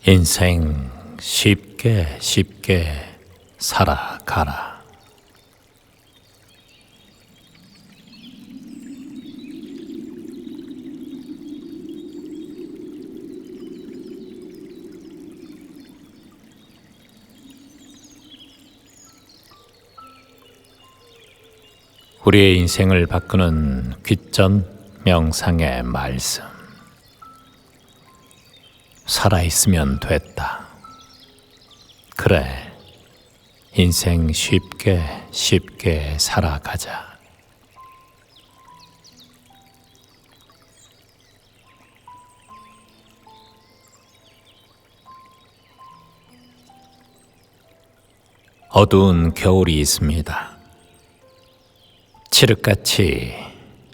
인생 쉽게 쉽게 살아가라. 우리의 인생을 바꾸는 귀전 명상의 말씀. 살아있으면 됐다. 그래, 인생 쉽게 쉽게 살아가자. 어두운 겨울이 있습니다. 칠흑같이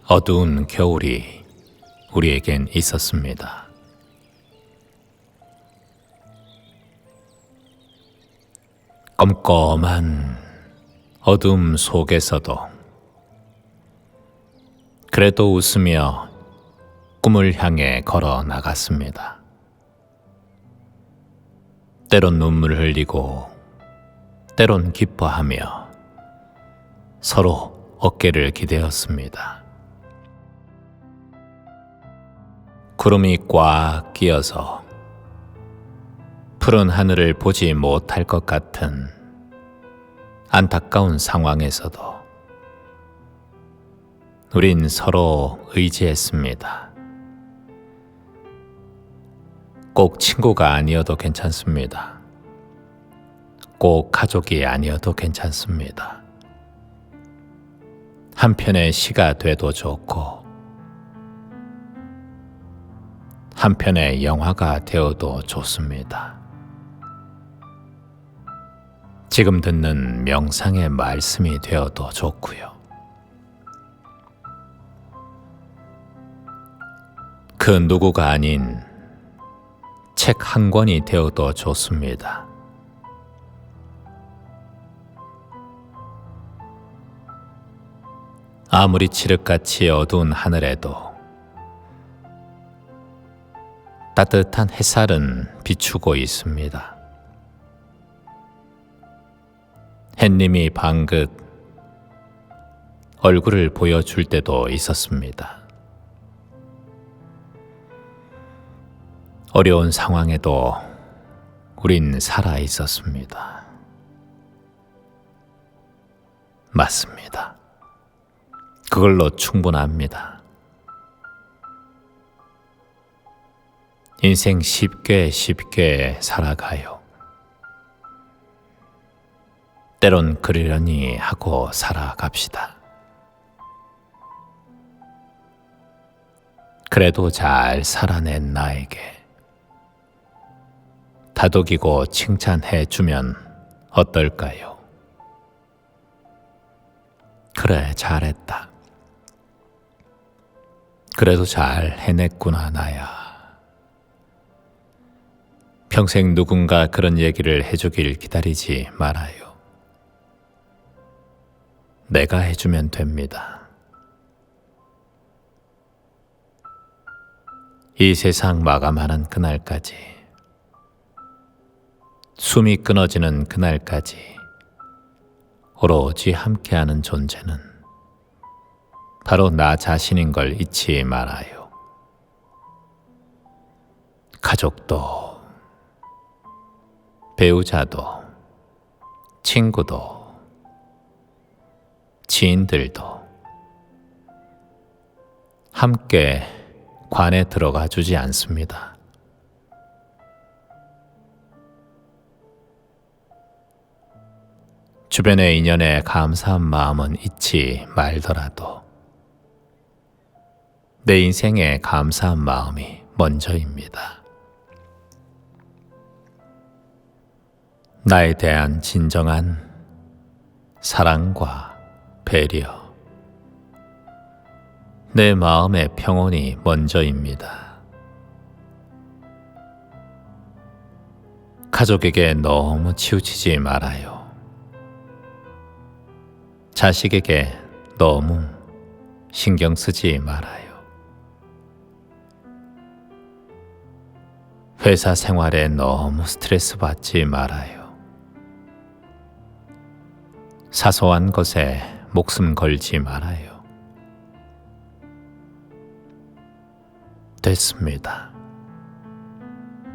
어두운 겨울이 우리에겐 있었습니다. 껌껌한 어둠 속에서도 그래도 웃으며 꿈을 향해 걸어 나갔습니다. 때론 눈물을 흘리고 때론 기뻐하며 서로 어깨를 기대었습니다. 구름이 꽉 끼어서 푸른 하늘을 보지 못할 것 같은 안타까운 상황에서도 우린 서로 의지했습니다. 꼭 친구가 아니어도 괜찮습니다. 꼭 가족이 아니어도 괜찮습니다. 한편의 시가 돼도 좋고 한편의 영화가 되어도 좋습니다. 지금 듣는 명상의 말씀이 되어도 좋고요. 그 누구가 아닌 책 한 권이 되어도 좋습니다. 아무리 칠흑같이 어두운 하늘에도 따뜻한 햇살은 비추고 있습니다. 햇님이 방긋 얼굴을 보여줄 때도 있었습니다. 어려운 상황에도 우린 살아 있었습니다. 맞습니다. 그걸로 충분합니다. 인생 쉽게 쉽게 살아가요. 때론 그러려니 하고 살아갑시다. 그래도 잘 살아낸 나에게 다독이고 칭찬해 주면 어떨까요? 그래, 잘했다. 그래도 잘 해냈구나, 나야. 평생 누군가 그런 얘기를 해주길 기다리지 말아요. 내가 해주면 됩니다. 이 세상 마감하는 그날까지, 숨이 끊어지는 그날까지 오로지 함께하는 존재는 바로 나 자신인 걸 잊지 말아요. 가족도, 배우자도, 친구도, 지인들도 함께 관에 들어가 주지 않습니다. 주변의 인연에 감사한 마음은 잊지 말더라도 내 인생에 감사한 마음이 먼저입니다. 나에 대한 진정한 사랑과 배려, 내 마음의 평온이 먼저입니다. 가족에게 너무 치우치지 말아요. 자식에게 너무 신경 쓰지 말아요. 회사 생활에 너무 스트레스 받지 말아요. 사소한 것에 목숨 걸지 말아요. 됐습니다.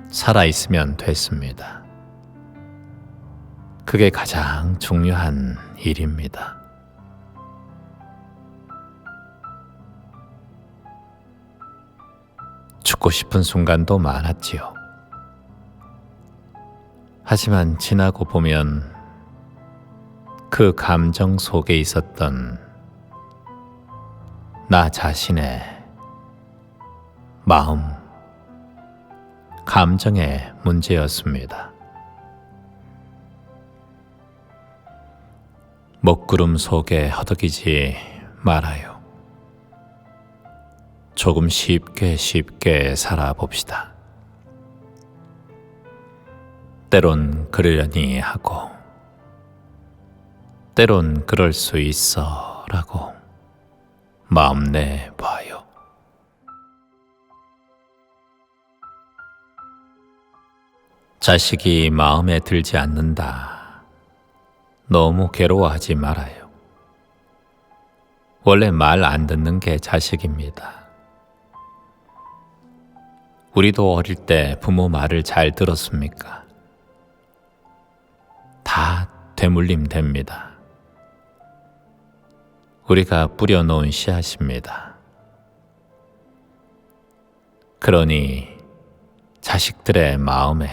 살아있으면 됐습니다. 그게 가장 중요한 일입니다. 죽고 싶은 순간도 많았지요. 하지만 지나고 보면 그 감정 속에 있었던 나 자신의 마음, 감정의 문제였습니다. 먹구름 속에 허덕이지 말아요. 조금 쉽게 살아봅시다. 때론 그러려니 하고, 때론 그럴 수 있어 라고 마음 내봐요. 자식이 마음에 들지 않는다. 너무 괴로워하지 말아요. 원래 말 안 듣는 게 자식입니다. 우리도 어릴 때 부모 말을 잘 들었습니까? 다 되물림 됩니다. 우리가 뿌려놓은 씨앗입니다. 그러니 자식들의 마음에,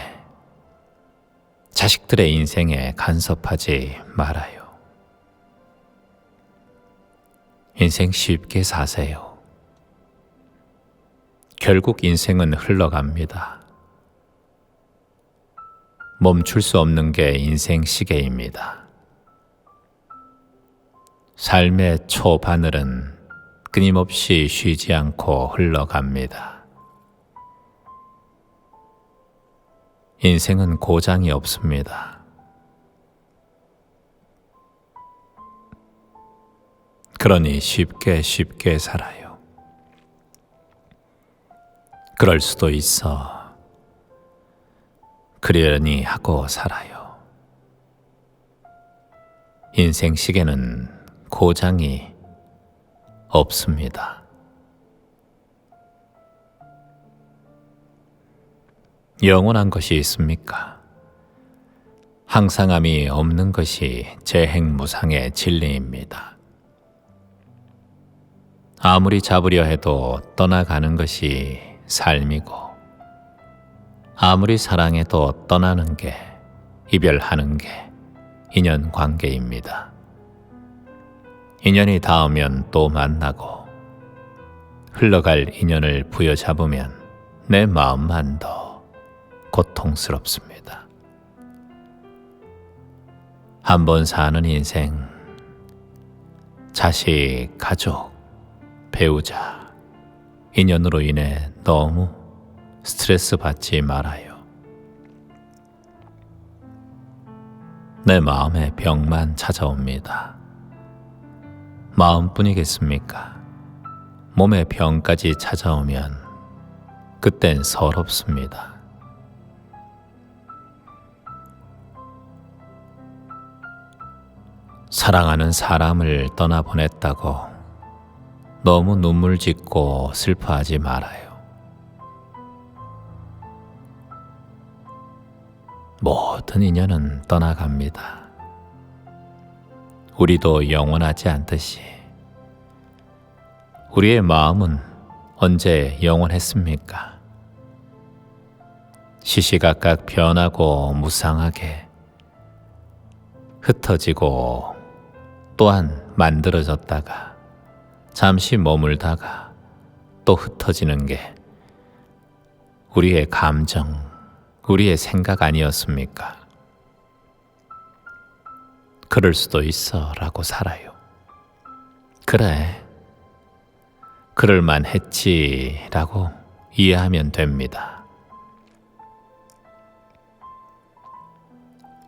자식들의 인생에 간섭하지 말아요. 인생 쉽게 사세요. 결국 인생은 흘러갑니다. 멈출 수 없는 게 인생 시계입니다. 삶의 초바늘은 끊임없이 쉬지 않고 흘러갑니다. 인생은 고장이 없습니다. 그러니 쉽게 살아요. 그럴 수도 있어. 그러려니 하고 살아요. 인생 시계는 고장이 없습니다. 영원한 것이 있습니까? 항상함이 없는 것이 재행무상의 진리입니다. 아무리 잡으려 해도 떠나가는 것이 삶이고, 아무리 사랑해도 떠나는 게, 이별하는 게 인연관계입니다. 인연이 닿으면 또 만나고, 흘러갈 인연을 부여잡으면 내 마음만 더 고통스럽습니다. 한 번 사는 인생, 자식, 가족, 배우자, 인연으로 인해 너무 스트레스 받지 말아요. 내 마음에 병만 찾아옵니다. 마음뿐이겠습니까? 몸에 병까지 찾아오면 그땐 서럽습니다. 사랑하는 사람을 떠나보냈다고 너무 눈물 짓고 슬퍼하지 말아요. 모든 인연은 떠나갑니다. 우리도 영원하지 않듯이 우리의 마음은 언제 영원했습니까? 시시각각 변하고 무상하게 흩어지고 또한 만들어졌다가 잠시 머물다가 또 흩어지는 게 우리의 감정, 우리의 생각 아니었습니까? 그럴 수도 있어 라고 살아요. 그래, 그럴만 했지 라고 이해하면 됩니다.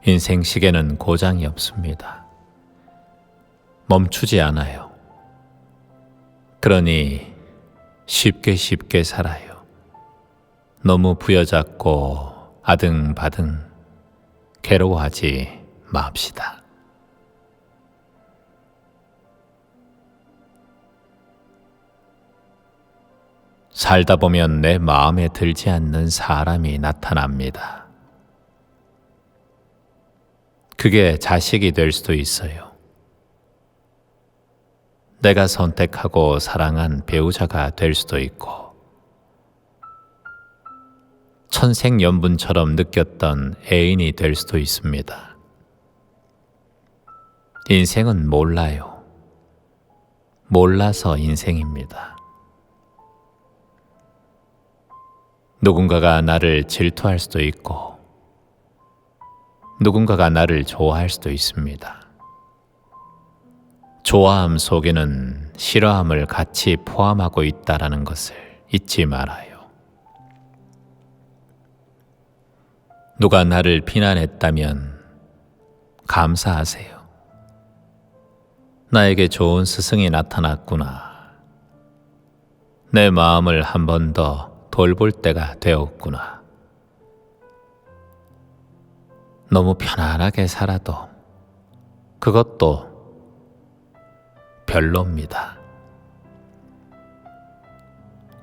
인생 시계는 고장이 없습니다. 멈추지 않아요. 그러니 쉽게 살아요. 너무 부여잡고 아등바등 괴로워하지 맙시다. 살다 보면 내 마음에 들지 않는 사람이 나타납니다. 그게 자식이 될 수도 있어요. 내가 선택하고 사랑한 배우자가 될 수도 있고, 천생연분처럼 느꼈던 애인이 될 수도 있습니다. 인생은 몰라요. 몰라서 인생입니다. 누군가가 나를 질투할 수도 있고, 누군가가 나를 좋아할 수도 있습니다. 좋아함 속에는 싫어함을 같이 포함하고 있다라는 것을 잊지 말아요. 누가 나를 비난했다면 감사하세요. 나에게 좋은 스승이 나타났구나. 내 마음을 한 번 더 돌볼 때가 되었구나. 너무 편안하게 살아도 그것도 별로입니다.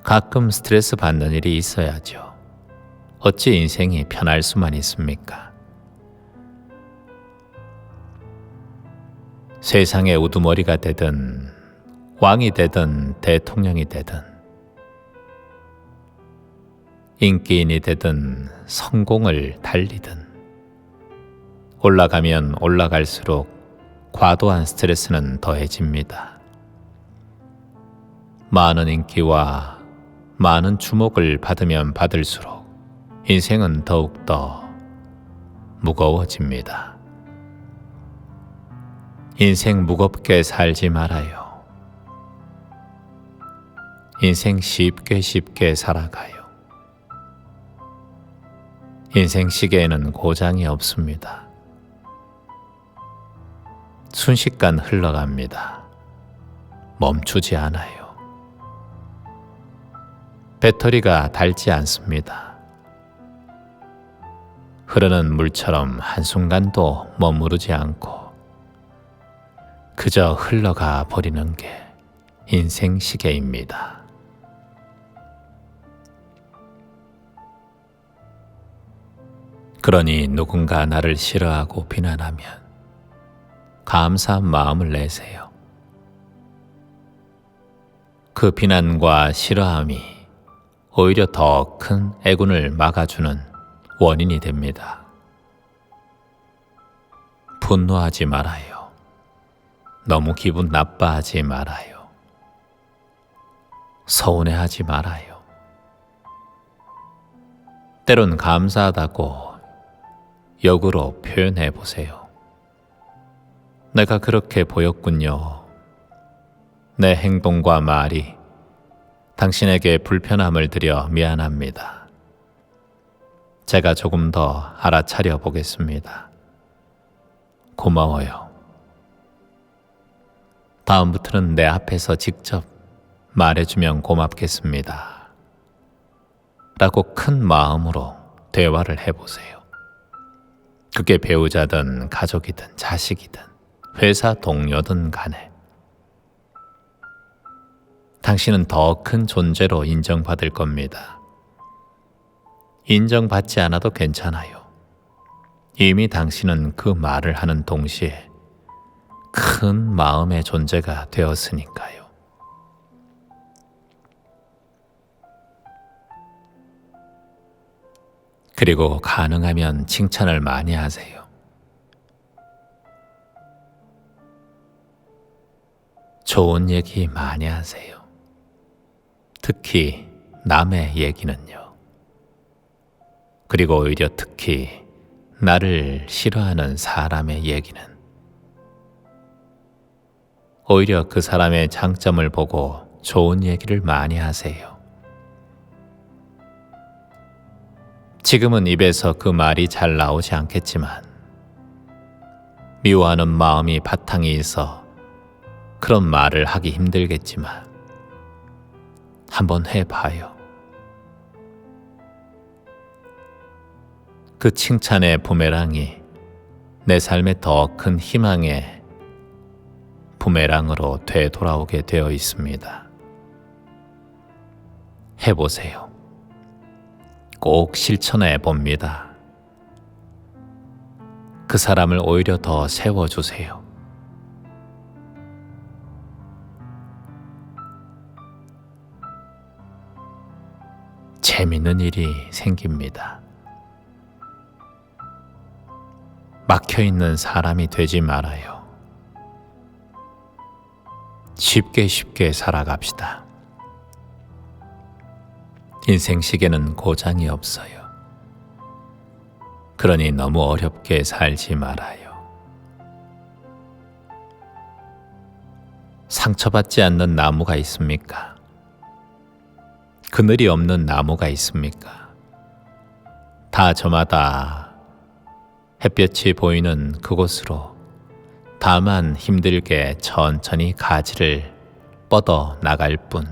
가끔 스트레스 받는 일이 있어야죠. 어찌 인생이 편할 수만 있습니까? 세상의 우두머리가 되든 왕이 되든 대통령이 되든 인기인이 되든 성공을 달리든 올라가면 올라갈수록 과도한 스트레스는 더해집니다. 많은 인기와 많은 주목을 받으면 받을수록 인생은 더욱더 무거워집니다. 인생 무겁게 살지 말아요. 인생 쉽게 살아가요. 인생 시계에는 고장이 없습니다. 순식간 흘러갑니다. 멈추지 않아요. 배터리가 닳지 않습니다. 흐르는 물처럼 한순간도 머무르지 않고 그저 흘러가 버리는 게 인생 시계입니다. 그러니 누군가 나를 싫어하고 비난하면 감사한 마음을 내세요. 그 비난과 싫어함이 오히려 더 큰 애군을 막아주는 원인이 됩니다. 분노하지 말아요. 너무 기분 나빠하지 말아요. 서운해하지 말아요. 때론 감사하다고 역으로 표현해 보세요. 내가 그렇게 보였군요. 내 행동과 말이 당신에게 불편함을 드려 미안합니다. 제가 조금 더 알아차려 보겠습니다. 고마워요. 다음부터는 내 앞에서 직접 말해주면 고맙겠습니다. 라고 큰 마음으로 대화를 해보세요. 그게 배우자든 가족이든 자식이든 회사 동료든 간에 당신은 더 큰 존재로 인정받을 겁니다. 인정받지 않아도 괜찮아요. 이미 당신은 그 말을 하는 동시에 큰 마음의 존재가 되었으니까요. 그리고 가능하면 칭찬을 많이 하세요. 좋은 얘기 많이 하세요. 특히 남의 얘기는요. 그리고 오히려 특히 나를 싫어하는 사람의 얘기는 오히려 그 사람의 장점을 보고 좋은 얘기를 많이 하세요. 지금은 입에서 그 말이 잘 나오지 않겠지만 미워하는 마음이 바탕이 있어 그런 말을 하기 힘들겠지만 한번 해봐요. 그 칭찬의 부메랑이 내 삶의 더 큰 희망의 부메랑으로 되돌아오게 되어 있습니다. 해보세요. 꼭 실천해 봅니다. 그 사람을 오히려 더 세워주세요. 재밌는 일이 생깁니다. 막혀있는 사람이 되지 말아요. 쉽게 살아갑시다. 인생 시계는 고장이 없어요. 그러니 너무 어렵게 살지 말아요. 상처받지 않는 나무가 있습니까? 그늘이 없는 나무가 있습니까? 다 저마다 햇볕이 보이는 그곳으로 다만 힘들게 천천히 가지를 뻗어 나갈 뿐.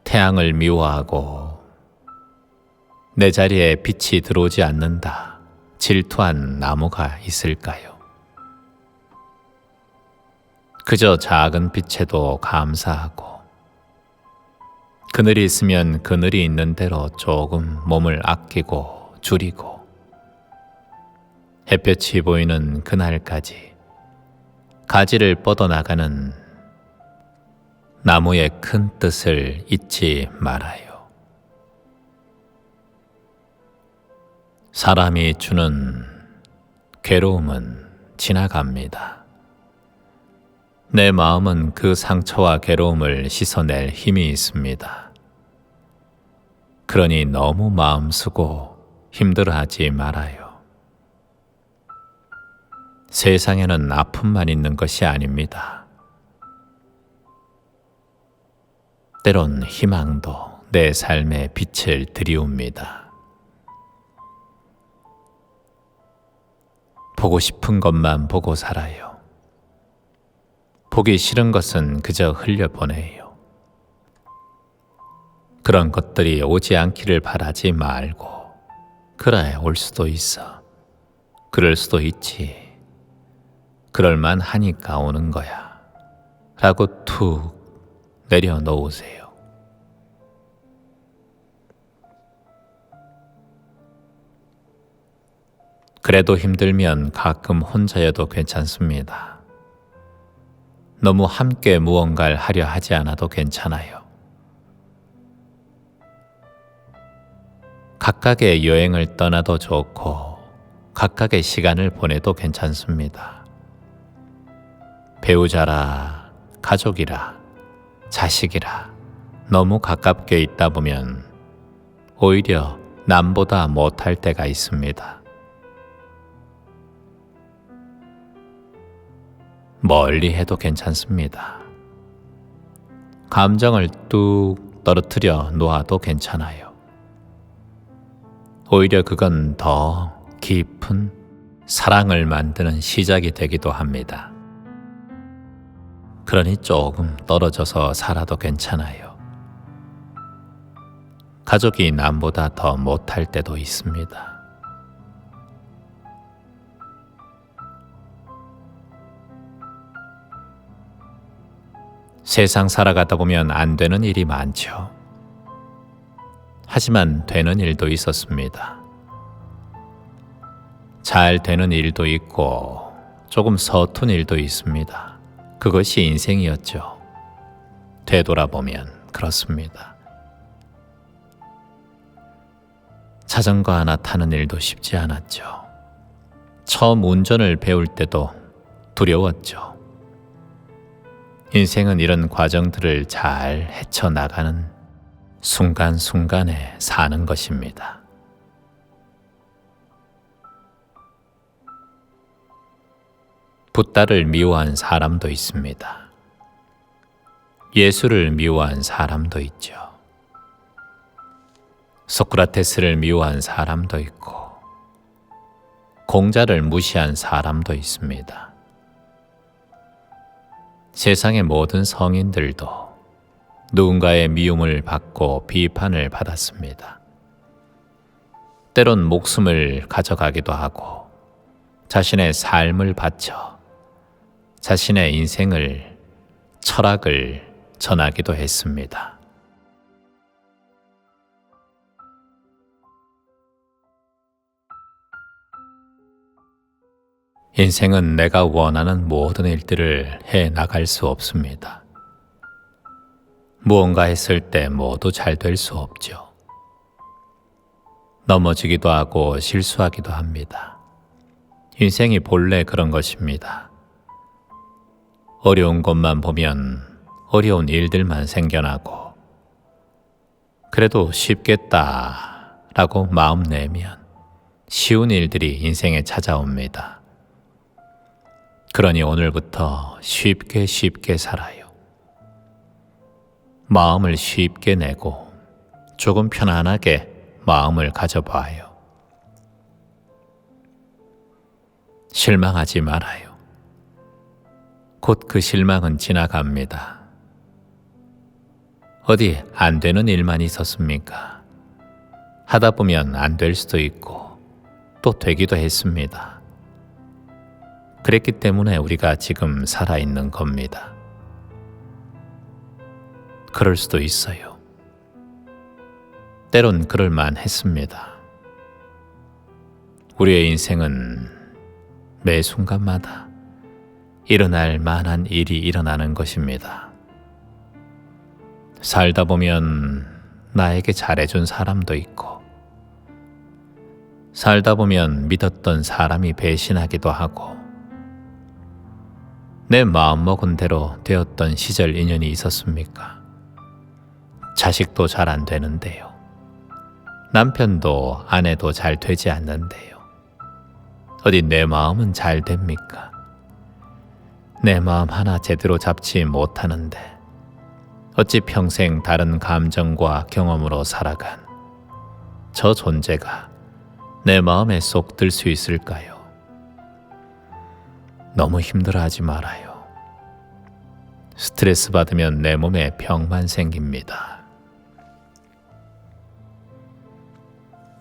태양을 미워하고 내 자리에 빛이 들어오지 않는다 질투한 나무가 있을까요? 그저 작은 빛에도 감사하고 그늘이 있으면 그늘이 있는 대로 조금 몸을 아끼고 줄이고 햇볕이 보이는 그날까지 가지를 뻗어나가는 나무의 큰 뜻을 잊지 말아요. 사람이 주는 괴로움은 지나갑니다. 내 마음은 그 상처와 괴로움을 씻어낼 힘이 있습니다. 그러니 너무 마음 쓰고 힘들어하지 말아요. 세상에는 아픔만 있는 것이 아닙니다. 때론 희망도 내 삶에 빛을 들이웁니다. 보고 싶은 것만 보고 살아요. 보기 싫은 것은 그저 흘려보내요. 그런 것들이 오지 않기를 바라지 말고, 그래, 올 수도 있어. 그럴 수도 있지. 그럴만 하니까 오는 거야. 라고 툭 내려놓으세요. 그래도 힘들면 가끔 혼자여도 괜찮습니다. 너무 함께 무언가를 하려 하지 않아도 괜찮아요. 각각의 여행을 떠나도 좋고 각각의 시간을 보내도 괜찮습니다. 배우자라, 가족이라, 자식이라 너무 가깝게 있다 보면 오히려 남보다 못할 때가 있습니다. 멀리 해도 괜찮습니다. 감정을 뚝 떨어뜨려 놓아도 괜찮아요. 오히려 그건 더 깊은 사랑을 만드는 시작이 되기도 합니다. 그러니 조금 떨어져서 살아도 괜찮아요. 가족이 남보다 더 못할 때도 있습니다. 세상 살아가다 보면 안 되는 일이 많죠. 하지만 되는 일도 있었습니다. 잘 되는 일도 있고 조금 서툰 일도 있습니다. 그것이 인생이었죠. 되돌아보면 그렇습니다. 자전거 하나 타는 일도 쉽지 않았죠. 처음 운전을 배울 때도 두려웠죠. 인생은 이런 과정들을 잘 헤쳐나가는 순간순간에 사는 것입니다. 붓다를 미워한 사람도 있습니다. 예수를 미워한 사람도 있죠. 소크라테스를 미워한 사람도 있고 공자를 무시한 사람도 있습니다. 세상의 모든 성인들도 누군가의 미움을 받고 비판을 받았습니다. 때론 목숨을 가져가기도 하고 자신의 삶을 바쳐 자신의 인생을, 철학을 전하기도 했습니다. 인생은 내가 원하는 모든 일들을 해 나갈 수 없습니다. 무언가 했을 때 모두 잘 될 수 없죠. 넘어지기도 하고 실수하기도 합니다. 인생이 본래 그런 것입니다. 어려운 것만 보면 어려운 일들만 생겨나고, 그래도 쉽겠다라고 마음 내면 쉬운 일들이 인생에 찾아옵니다. 그러니 오늘부터 쉽게 살아요. 마음을 쉽게 내고 조금 편안하게 마음을 가져봐요. 실망하지 말아요. 곧 그 실망은 지나갑니다. 어디 안 되는 일만 있었습니까? 하다 보면 안 될 수도 있고 또 되기도 했습니다. 그랬기 때문에 우리가 지금 살아있는 겁니다. 그럴 수도 있어요. 때론 그럴만 했습니다. 우리의 인생은 매 순간마다 일어날 만한 일이 일어나는 것입니다. 살다 보면 나에게 잘해준 사람도 있고, 살다 보면 믿었던 사람이 배신하기도 하고, 내 마음먹은 대로 되었던 시절 인연이 있었습니까? 자식도 잘 안 되는데요. 남편도 아내도 잘 되지 않는데요. 어디 내 마음은 잘 됩니까? 내 마음 하나 제대로 잡지 못하는데 어찌 평생 다른 감정과 경험으로 살아간 저 존재가 내 마음에 쏙 들 수 있을까요? 너무 힘들어하지 말아요. 스트레스 받으면 내 몸에 병만 생깁니다.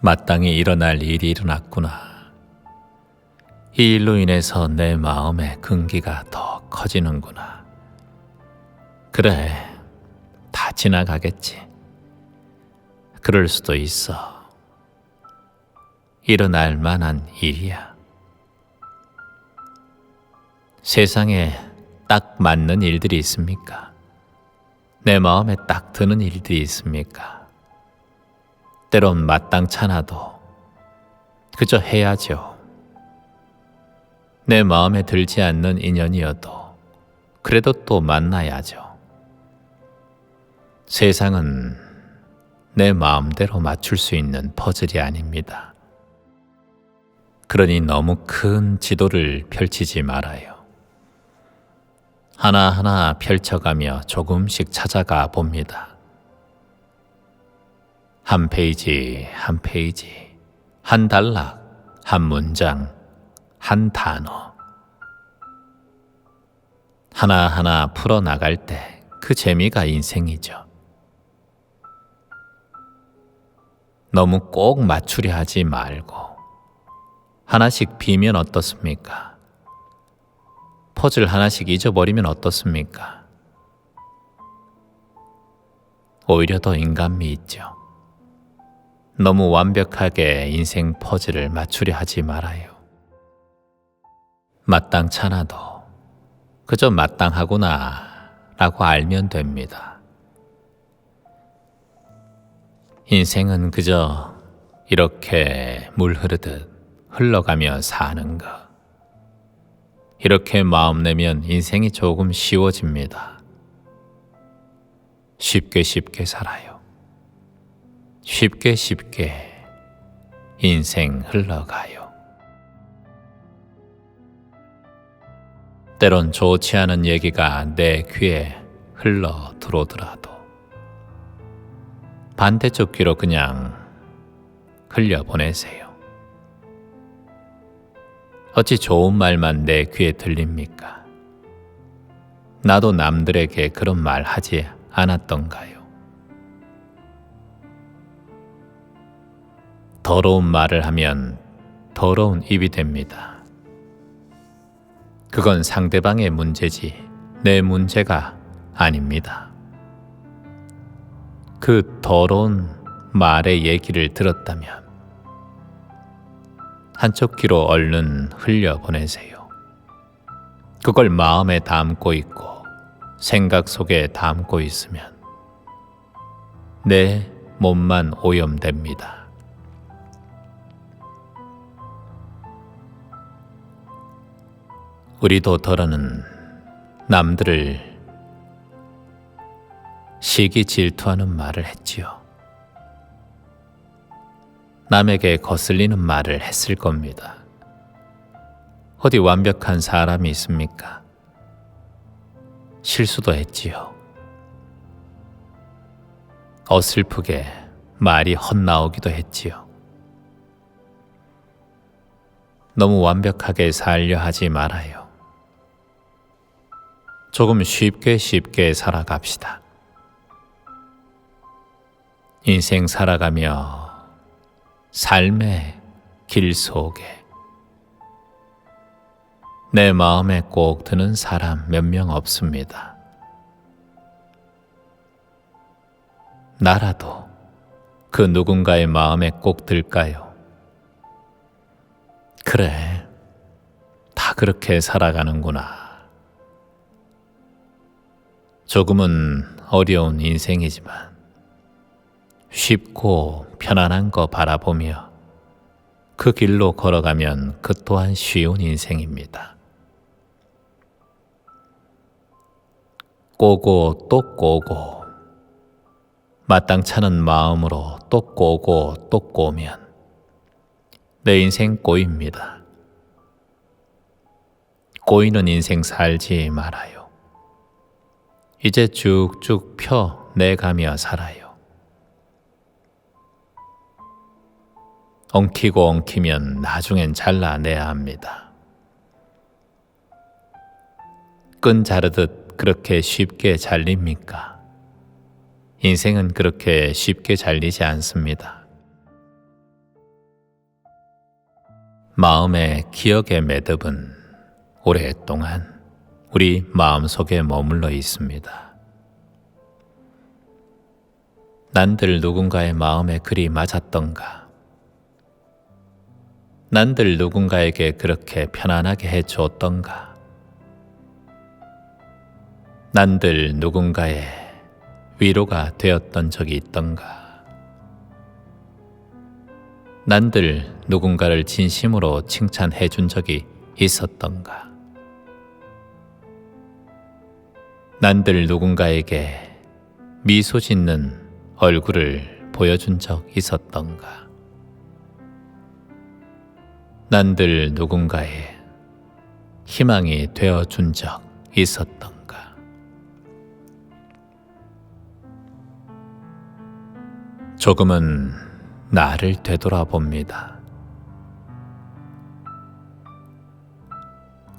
마땅히 일어날 일이 일어났구나. 이 일로 인해서 내 마음의 긍기가 더 커지는구나. 그래, 다 지나가겠지. 그럴 수도 있어. 일어날 만한 일이야. 세상에 딱 맞는 일들이 있습니까? 내 마음에 딱 드는 일들이 있습니까? 때론 마땅찮아도 그저 해야죠. 내 마음에 들지 않는 인연이어도 그래도 또 만나야죠. 세상은 내 마음대로 맞출 수 있는 퍼즐이 아닙니다. 그러니 너무 큰 지도를 펼치지 말아요. 하나하나 펼쳐가며 조금씩 찾아가 봅니다. 한 페이지, 한 페이지, 한 단락, 한 문장, 한 단어. 하나하나 풀어나갈 때 그 재미가 인생이죠. 너무 꼭 맞추려 하지 말고 하나씩 비면 어떻습니까? 퍼즐 하나씩 잊어버리면 어떻습니까? 오히려 더 인간미 있죠. 너무 완벽하게 인생 퍼즐을 맞추려 하지 말아요. 마땅찮아도 그저 마땅하구나 라고 알면 됩니다. 인생은 그저 이렇게 물 흐르듯 흘러가며 사는 것. 이렇게 마음 내면 인생이 조금 쉬워집니다. 쉽게 살아요. 쉽게 인생 흘러가요. 때론 좋지 않은 얘기가 내 귀에 흘러 들어오더라도 반대쪽 귀로 그냥 흘려보내세요. 어찌 좋은 말만 내 귀에 들립니까? 나도 남들에게 그런 말 하지 않았던가요? 더러운 말을 하면 더러운 입이 됩니다. 그건 상대방의 문제지 내 문제가 아닙니다. 그 더러운 말의 얘기를 들었다면 한쪽 귀로 얼른 흘려보내세요. 그걸 마음에 담고 있고 생각 속에 담고 있으면 내 몸만 오염됩니다. 우리도 더러는 남들을 시기 질투하는 말을 했지요. 남에게 거슬리는 말을 했을 겁니다. 어디 완벽한 사람이 있습니까? 실수도 했지요. 어슬프게 말이 헛나오기도 했지요. 너무 완벽하게 살려 하지 말아요. 조금 쉽게 살아갑시다. 인생 살아가며 삶의 길 속에 내 마음에 꼭 드는 사람 몇 명 없습니다. 나라도 그 누군가의 마음에 꼭 들까요? 그래, 다 그렇게 살아가는구나. 조금은 어려운 인생이지만 쉽고 편안한 거 바라보며 그 길로 걸어가면 그 또한 쉬운 인생입니다. 꼬고 또 꼬고 마땅찮은 마음으로 또 꼬고 또 꼬면 내 인생 꼬입니다. 꼬이는 인생 살지 말아요. 이제 쭉쭉 펴내가며 살아요. 엉키고 엉키면 나중엔 잘라내야 합니다. 끈 자르듯 그렇게 쉽게 잘립니까? 인생은 그렇게 쉽게 잘리지 않습니다. 마음의 기억의 매듭은 오랫동안 우리 마음속에 머물러 있습니다. 난들 누군가의 마음에 그리 맞았던가? 난들 누군가에게 그렇게 편안하게 해줬던가? 난들 누군가의 위로가 되었던 적이 있던가? 난들 누군가를 진심으로 칭찬해 준 적이 있었던가? 난들 누군가에게 미소 짓는 얼굴을 보여준 적 있었던가? 난들 누군가의 희망이 되어준 적 있었던가? 조금은 나를 되돌아봅니다.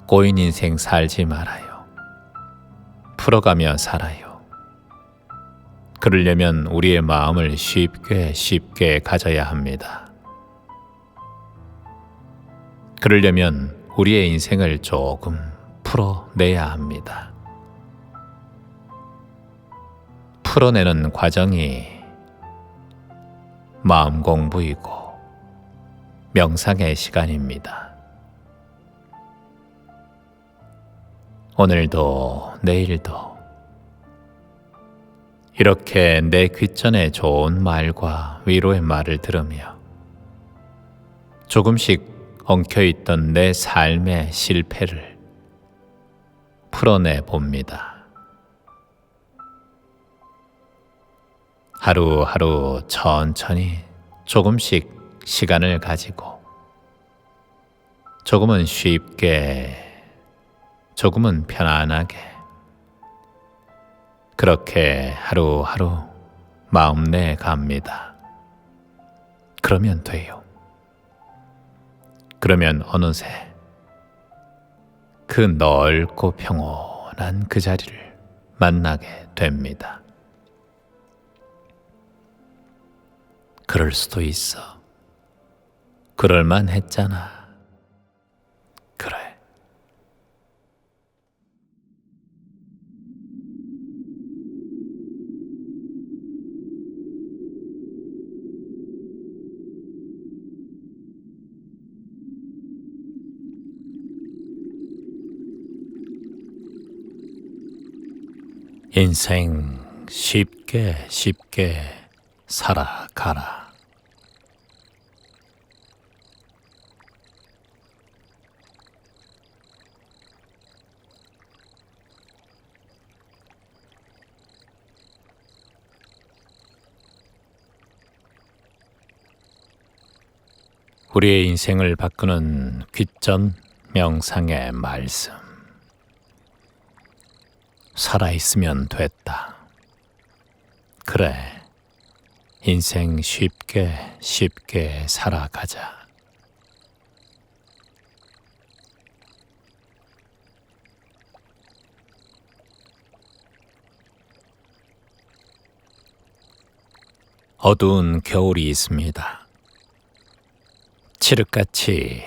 꼬인 인생 살지 말아요. 풀어가며 살아요. 그러려면 우리의 마음을 쉽게 가져야 합니다. 그러려면 우리의 인생을 조금 풀어내야 합니다. 풀어내는 과정이 마음 공부이고 명상의 시간입니다. 오늘도 내일도 이렇게 내 귓전에 좋은 말과 위로의 말을 들으며 조금씩 엉켜있던 내 삶의 실패를 풀어내 봅니다. 하루하루 천천히 조금씩 시간을 가지고 조금은 쉽게 조금은 편안하게 그렇게 하루하루 마음 내 갑니다. 그러면 돼요. 그러면 어느새 그 넓고 평온한 그 자리를 만나게 됩니다. 그럴 수도 있어. 그럴만 했잖아. 그래. 인생 쉽게 쉽게 살아가라. 우리의 인생을 바꾸는 귀전 명상의 말씀. 살아있으면 됐다. 그래, 인생 쉽게 쉽게 살아가자. 어두운 겨울이 있습니다. 칠흑같이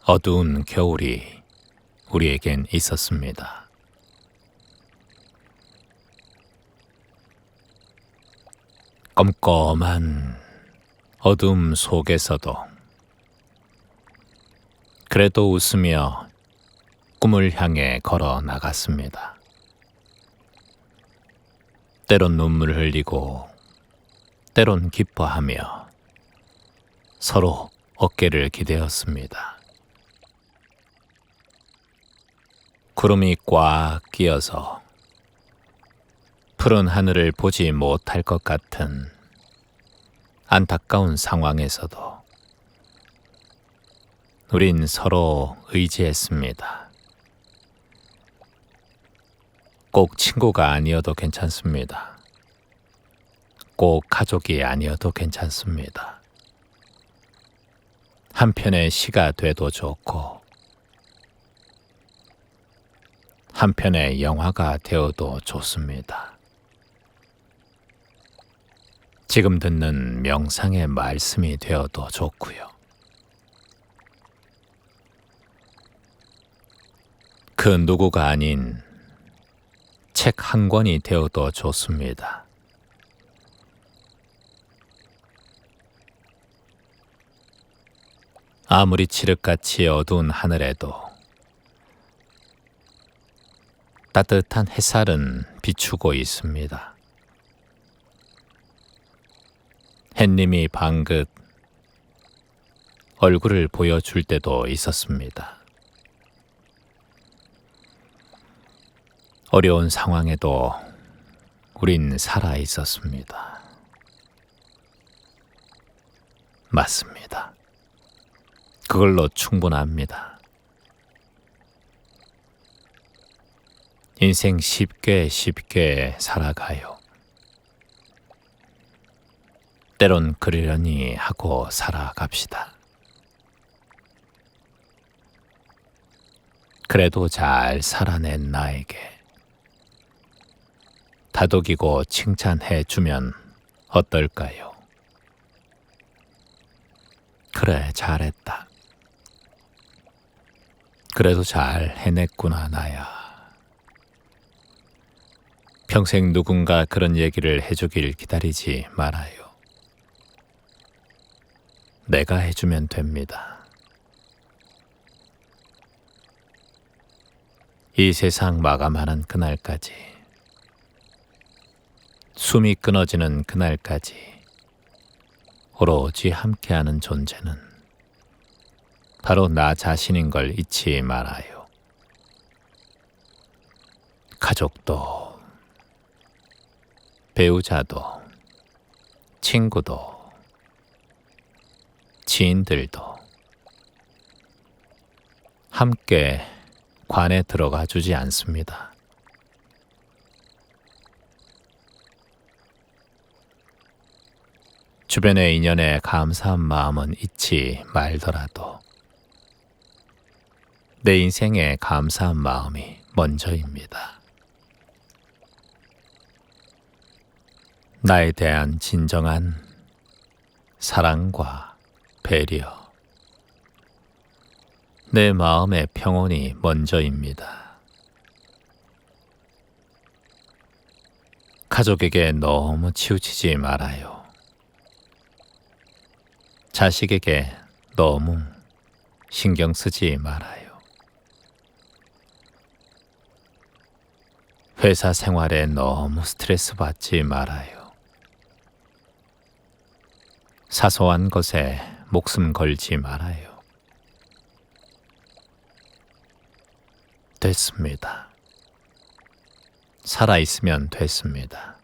어두운 겨울이 우리에겐 있었습니다. 껌껌한 어둠 속에서도 그래도 웃으며 꿈을 향해 걸어 나갔습니다. 때론 눈물을 흘리고 때론 기뻐하며 서로 어깨를 기대었습니다. 구름이 꽉 끼어서 푸른 하늘을 보지 못할 것 같은 안타까운 상황에서도 우린 서로 의지했습니다. 꼭 친구가 아니어도 괜찮습니다. 꼭 가족이 아니어도 괜찮습니다. 한편의 시가 돼도 좋고 한편의 영화가 되어도 좋습니다. 지금 듣는 명상의 말씀이 되어도 좋고요. 그 누구가 아닌 책 한 권이 되어도 좋습니다. 아무리 칠흑같이 어두운 하늘에도 따뜻한 햇살은 비추고 있습니다. 햇님이 방긋 얼굴을 보여줄 때도 있었습니다. 어려운 상황에도 우린 살아 있었습니다. 맞습니다. 그걸로 충분합니다. 인생 쉽게 쉽게 살아가요. 때론 그러려니 하고 살아갑시다. 그래도 잘 살아낸 나에게 다독이고 칭찬해 주면 어떨까요? 그래, 잘했다. 그래도 잘 해냈구나, 나야. 평생 누군가 그런 얘기를 해주길 기다리지 말아요. 내가 해주면 됩니다. 이 세상 마감하는 그날까지, 숨이 끊어지는 그날까지 오로지 함께하는 존재는 바로 나 자신인 걸 잊지 말아요. 가족도, 배우자도, 친구도, 지인들도 함께 관에 들어가 주지 않습니다. 주변의 인연에 감사한 마음은 잊지 말더라도 내 인생에 감사한 마음이 먼저입니다. 나에 대한 진정한 사랑과 배려, 내 마음의 평온이 먼저입니다. 가족에게 너무 치우치지 말아요. 자식에게 너무 신경 쓰지 말아요. 회사 생활에 너무 스트레스 받지 말아요. 사소한 것에 목숨 걸지 말아요. 됐습니다. 살아있으면 됐습니다.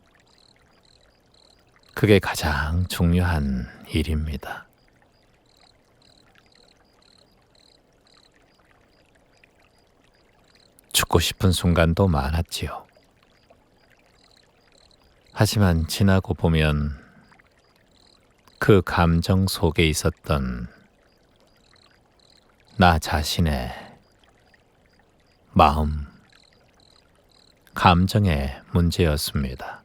그게 가장 중요한 일입니다. 죽고 싶은 순간도 많았지요. 하지만 지나고 보면 그 감정 속에 있었던 나 자신의 마음, 감정의 문제였습니다.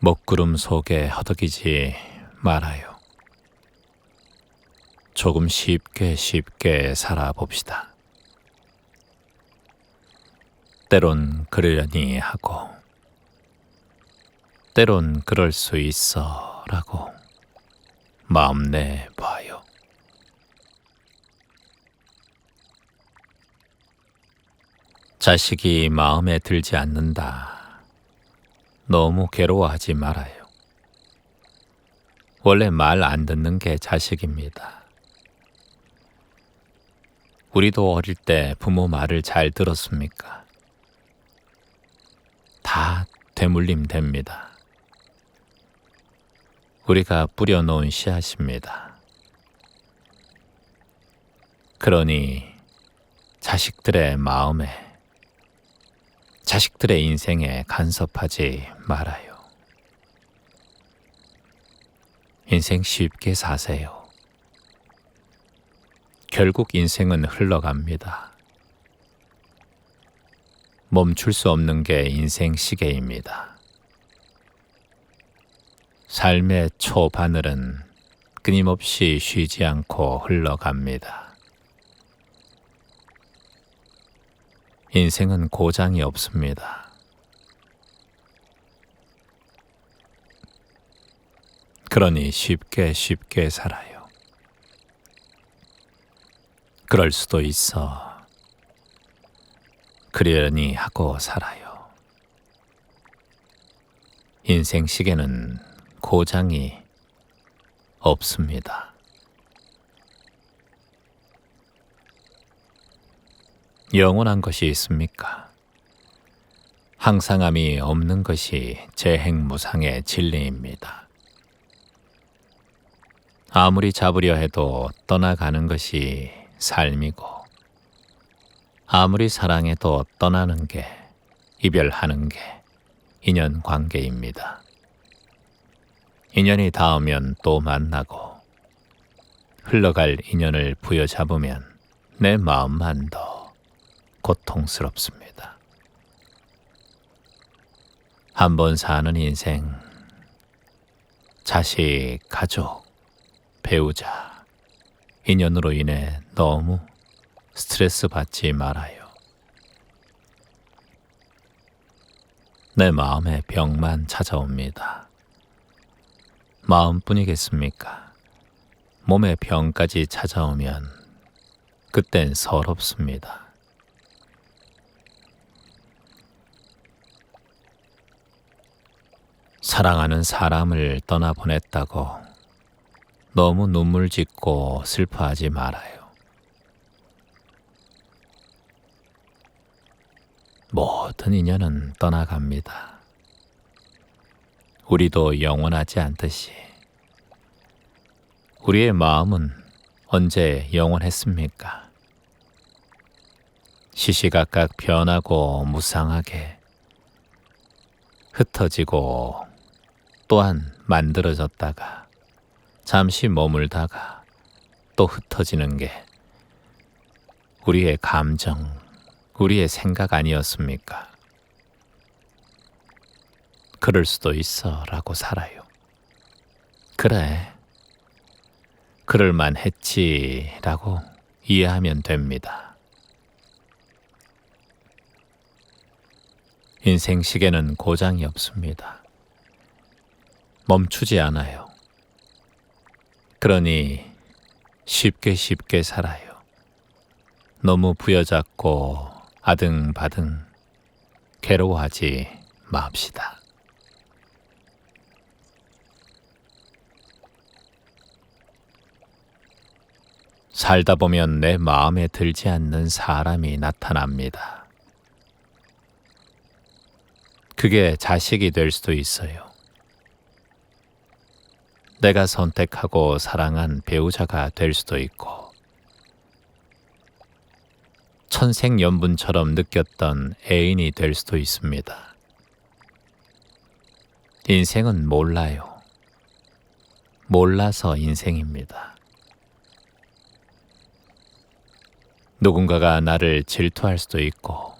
먹구름 속에 허덕이지 말아요. 조금 쉽게 살아봅시다. 때론 그러려니 하고 때론 그럴 수 있어 라고 마음 내봐요. 자식이 마음에 들지 않는다. 너무 괴로워하지 말아요. 원래 말 안 듣는 게 자식입니다. 우리도 어릴 때 부모 말을 잘 들었습니까? 다 되물림 됩니다. 우리가 뿌려놓은 씨앗입니다. 그러니 자식들의 마음에, 자식들의 인생에 간섭하지 말아요. 인생 쉽게 사세요. 결국 인생은 흘러갑니다. 멈출 수 없는 게 인생 시계입니다. 삶의 초바늘은 끊임없이 쉬지 않고 흘러갑니다. 인생은 고장이 없습니다. 그러니 쉽게 살아요. 그럴 수도 있어. 그러려니 하고 살아요. 인생 시계는 고장이 없습니다. 영원한 것이 있습니까? 항상함이 없는 것이 재행무상의 진리입니다. 아무리 잡으려 해도 떠나가는 것이 삶이고, 아무리 사랑해도 떠나는 게, 이별하는 게 인연관계입니다. 인연이 닿으면 또 만나고, 흘러갈 인연을 부여잡으면 내 마음만 더 고통스럽습니다. 한 번 사는 인생, 자식, 가족, 배우자, 인연으로 인해 너무 스트레스 받지 말아요. 내 마음에 병만 찾아옵니다. 마음뿐이겠습니까? 몸에 병까지 찾아오면 그땐 서럽습니다. 사랑하는 사람을 떠나보냈다고 너무 눈물 짓고 슬퍼하지 말아요. 모든 인연은 떠나갑니다. 우리도 영원하지 않듯이 우리의 마음은 언제 영원했습니까? 시시각각 변하고 무상하게 흩어지고 또한 만들어졌다가 잠시 머물다가 또 흩어지는 게 우리의 감정, 우리의 생각 아니었습니까? 그럴 수도 있어 라고 살아요. 그래, 그럴만 했지라고 이해하면 됩니다. 인생 시계는 고장이 없습니다. 멈추지 않아요. 그러니 쉽게 살아요. 너무 부여잡고 아등바등 괴로워하지 맙시다. 살다 보면 내 마음에 들지 않는 사람이 나타납니다. 그게 자식이 될 수도 있어요. 내가 선택하고 사랑한 배우자가 될 수도 있고, 천생연분처럼 느꼈던 애인이 될 수도 있습니다. 인생은 몰라요. 몰라서 인생입니다. 누군가가 나를 질투할 수도 있고,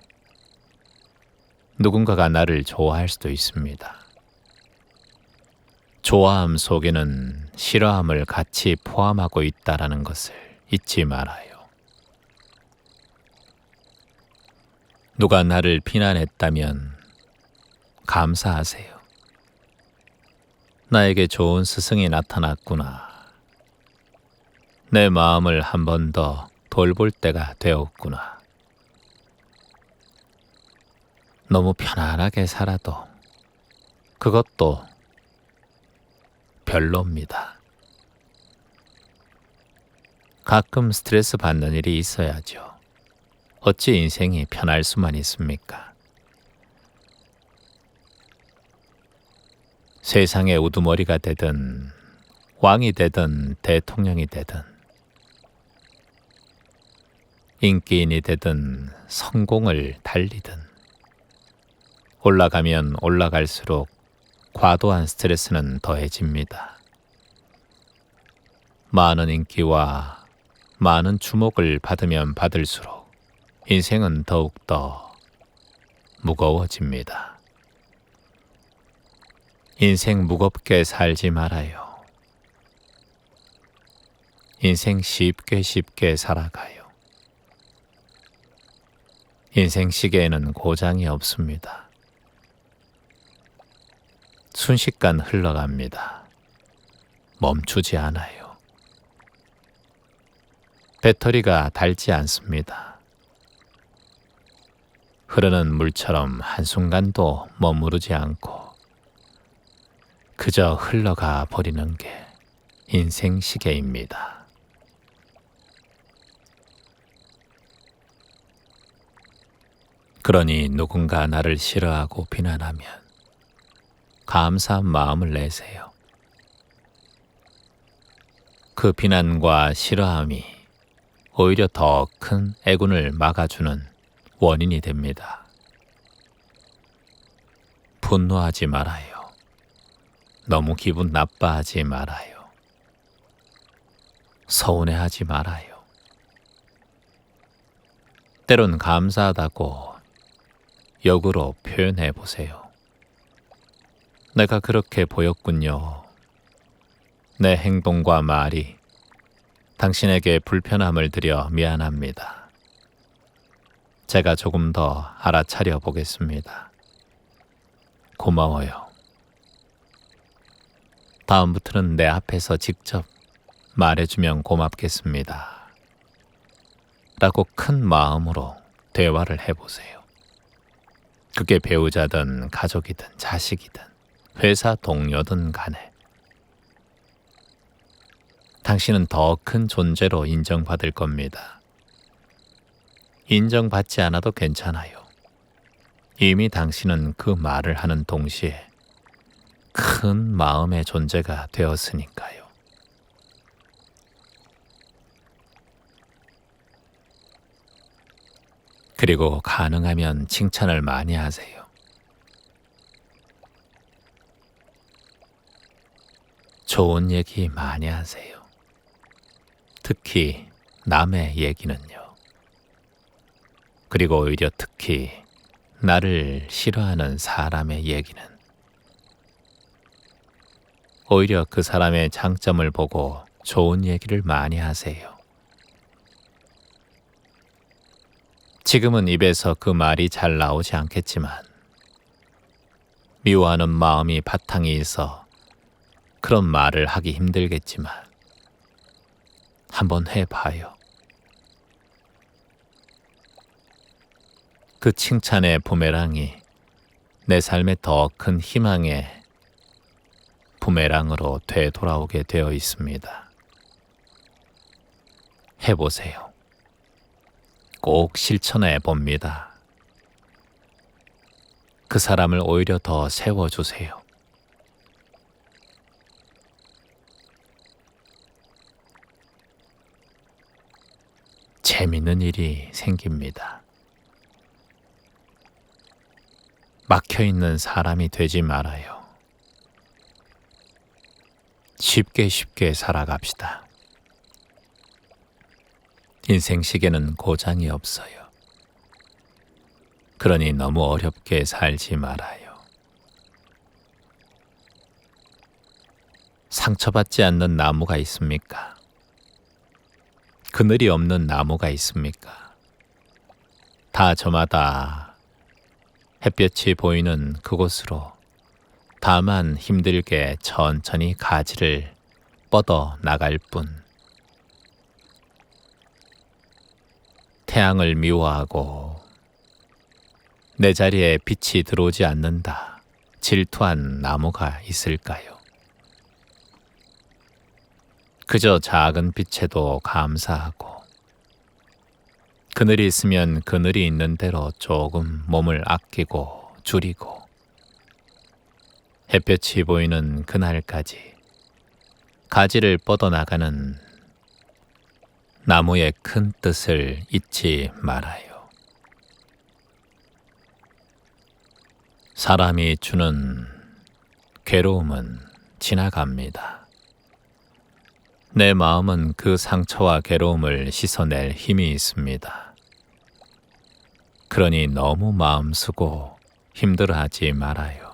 누군가가 나를 좋아할 수도 있습니다. 좋아함 속에는 싫어함을 같이 포함하고 있다라는 것을 잊지 말아요. 누가 나를 비난했다면 감사하세요. 나에게 좋은 스승이 나타났구나. 내 마음을 한 번 더 돌볼 때가 되었구나. 너무 편안하게 살아도 그것도 별로입니다. 가끔 스트레스 받는 일이 있어야죠. 어찌 인생이 편할 수만 있습니까? 세상의 우두머리가 되든 왕이 되든 대통령이 되든 인기인이 되든 성공을 달리든 올라가면 올라갈수록 과도한 스트레스는 더해집니다. 많은 인기와 많은 주목을 받으면 받을수록 인생은 더욱더 무거워집니다. 인생 무겁게 살지 말아요. 인생 쉽게 살아가요. 인생 시계에는 고장이 없습니다. 순식간 흘러갑니다. 멈추지 않아요. 배터리가 닳지 않습니다. 흐르는 물처럼 한순간도 머무르지 않고 그저 흘러가 버리는 게 인생 시계입니다. 그러니 누군가 나를 싫어하고 비난하면 감사한 마음을 내세요. 그 비난과 싫어함이 오히려 더 큰 애군을 막아주는 원인이 됩니다. 분노하지 말아요. 너무 기분 나빠하지 말아요. 서운해하지 말아요. 때론 감사하다고 역으로 표현해 보세요. 내가 그렇게 보였군요. 내 행동과 말이 당신에게 불편함을 드려 미안합니다. 제가 조금 더 알아차려 보겠습니다. 고마워요. 다음부터는 내 앞에서 직접 말해주면 고맙겠습니다. 라고 큰 마음으로 대화를 해보세요. 그게 배우자든 가족이든 자식이든 회사 동료든 간에 당신은 더 큰 존재로 인정받을 겁니다. 인정받지 않아도 괜찮아요. 이미 당신은 그 말을 하는 동시에 큰 마음의 존재가 되었으니까요. 그리고 가능하면 칭찬을 많이 하세요. 좋은 얘기 많이 하세요. 특히 남의 얘기는요. 그리고 오히려 특히 나를 싫어하는 사람의 얘기는 오히려 그 사람의 장점을 보고 좋은 얘기를 많이 하세요. 지금은 입에서 그 말이 잘 나오지 않겠지만 미워하는 마음이 바탕이 있어 그런 말을 하기 힘들겠지만 한번 해봐요. 그 칭찬의 부메랑이 내 삶의 더 큰 희망의 부메랑으로 되돌아오게 되어 있습니다. 해보세요. 꼭 실천해 봅니다. 그 사람을 오히려 더 세워주세요. 재밌는 일이 생깁니다. 막혀있는 사람이 되지 말아요. 쉽게 살아갑시다. 인생 시계는 고장이 없어요. 그러니 너무 어렵게 살지 말아요. 상처받지 않는 나무가 있습니까? 그늘이 없는 나무가 있습니까? 다 저마다 햇볕이 보이는 그곳으로 다만 힘들게 천천히 가지를 뻗어 나갈 뿐. 태양을 미워하고 내 자리에 빛이 들어오지 않는다 질투한 나무가 있을까요? 그저 작은 빛에도 감사하고 그늘이 있으면 그늘이 있는 대로 조금 몸을 아끼고 줄이고 햇볕이 보이는 그날까지 가지를 뻗어나가는 나무의 큰 뜻을 잊지 말아요. 사람이 주는 괴로움은 지나갑니다. 내 마음은 그 상처와 괴로움을 씻어낼 힘이 있습니다. 그러니 너무 마음 쓰고 힘들어하지 말아요.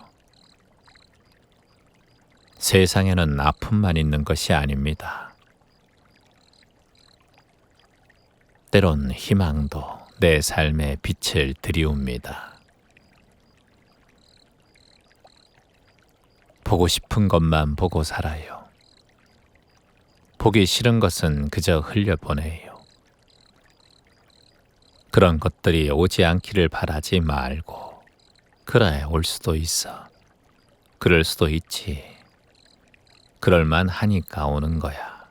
세상에는 아픔만 있는 것이 아닙니다. 때론 희망도 내 삶에 빛을 들이웁니다. 보고 싶은 것만 보고 살아요. 보기 싫은 것은 그저 흘려보내요. 그런 것들이 오지 않기를 바라지 말고 그래 올 수도 있어. 그럴 수도 있지. 그럴만 하니까 오는 거야.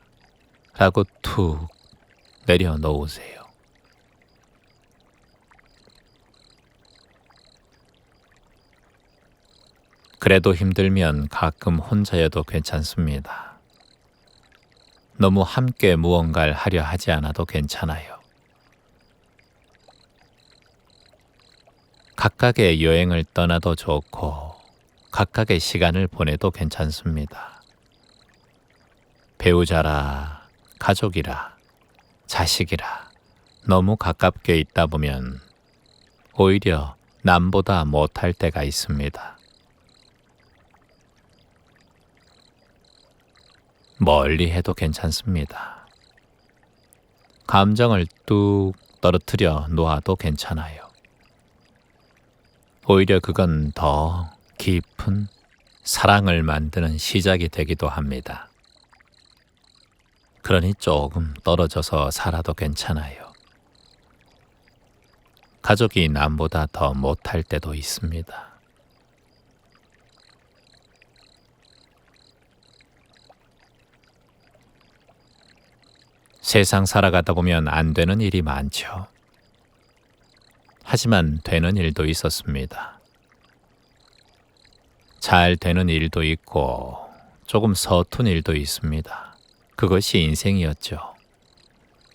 라고 툭 내려놓으세요. 그래도 힘들면 가끔 혼자여도 괜찮습니다. 너무 함께 무언가를 하려 하지 않아도 괜찮아요. 각각의 여행을 떠나도 좋고 각각의 시간을 보내도 괜찮습니다. 배우자라, 가족이라, 자식이라 너무 가깝게 있다 보면 오히려 남보다 못할 때가 있습니다. 멀리 해도 괜찮습니다. 감정을 뚝 떨어뜨려 놓아도 괜찮아요. 오히려 그건 더 깊은 사랑을 만드는 시작이 되기도 합니다. 그러니 조금 떨어져서 살아도 괜찮아요. 가족이 남보다 더 못할 때도 있습니다. 세상 살아가다 보면 안 되는 일이 많죠. 하지만 되는 일도 있었습니다. 잘 되는 일도 있고 조금 서툰 일도 있습니다. 그것이 인생이었죠.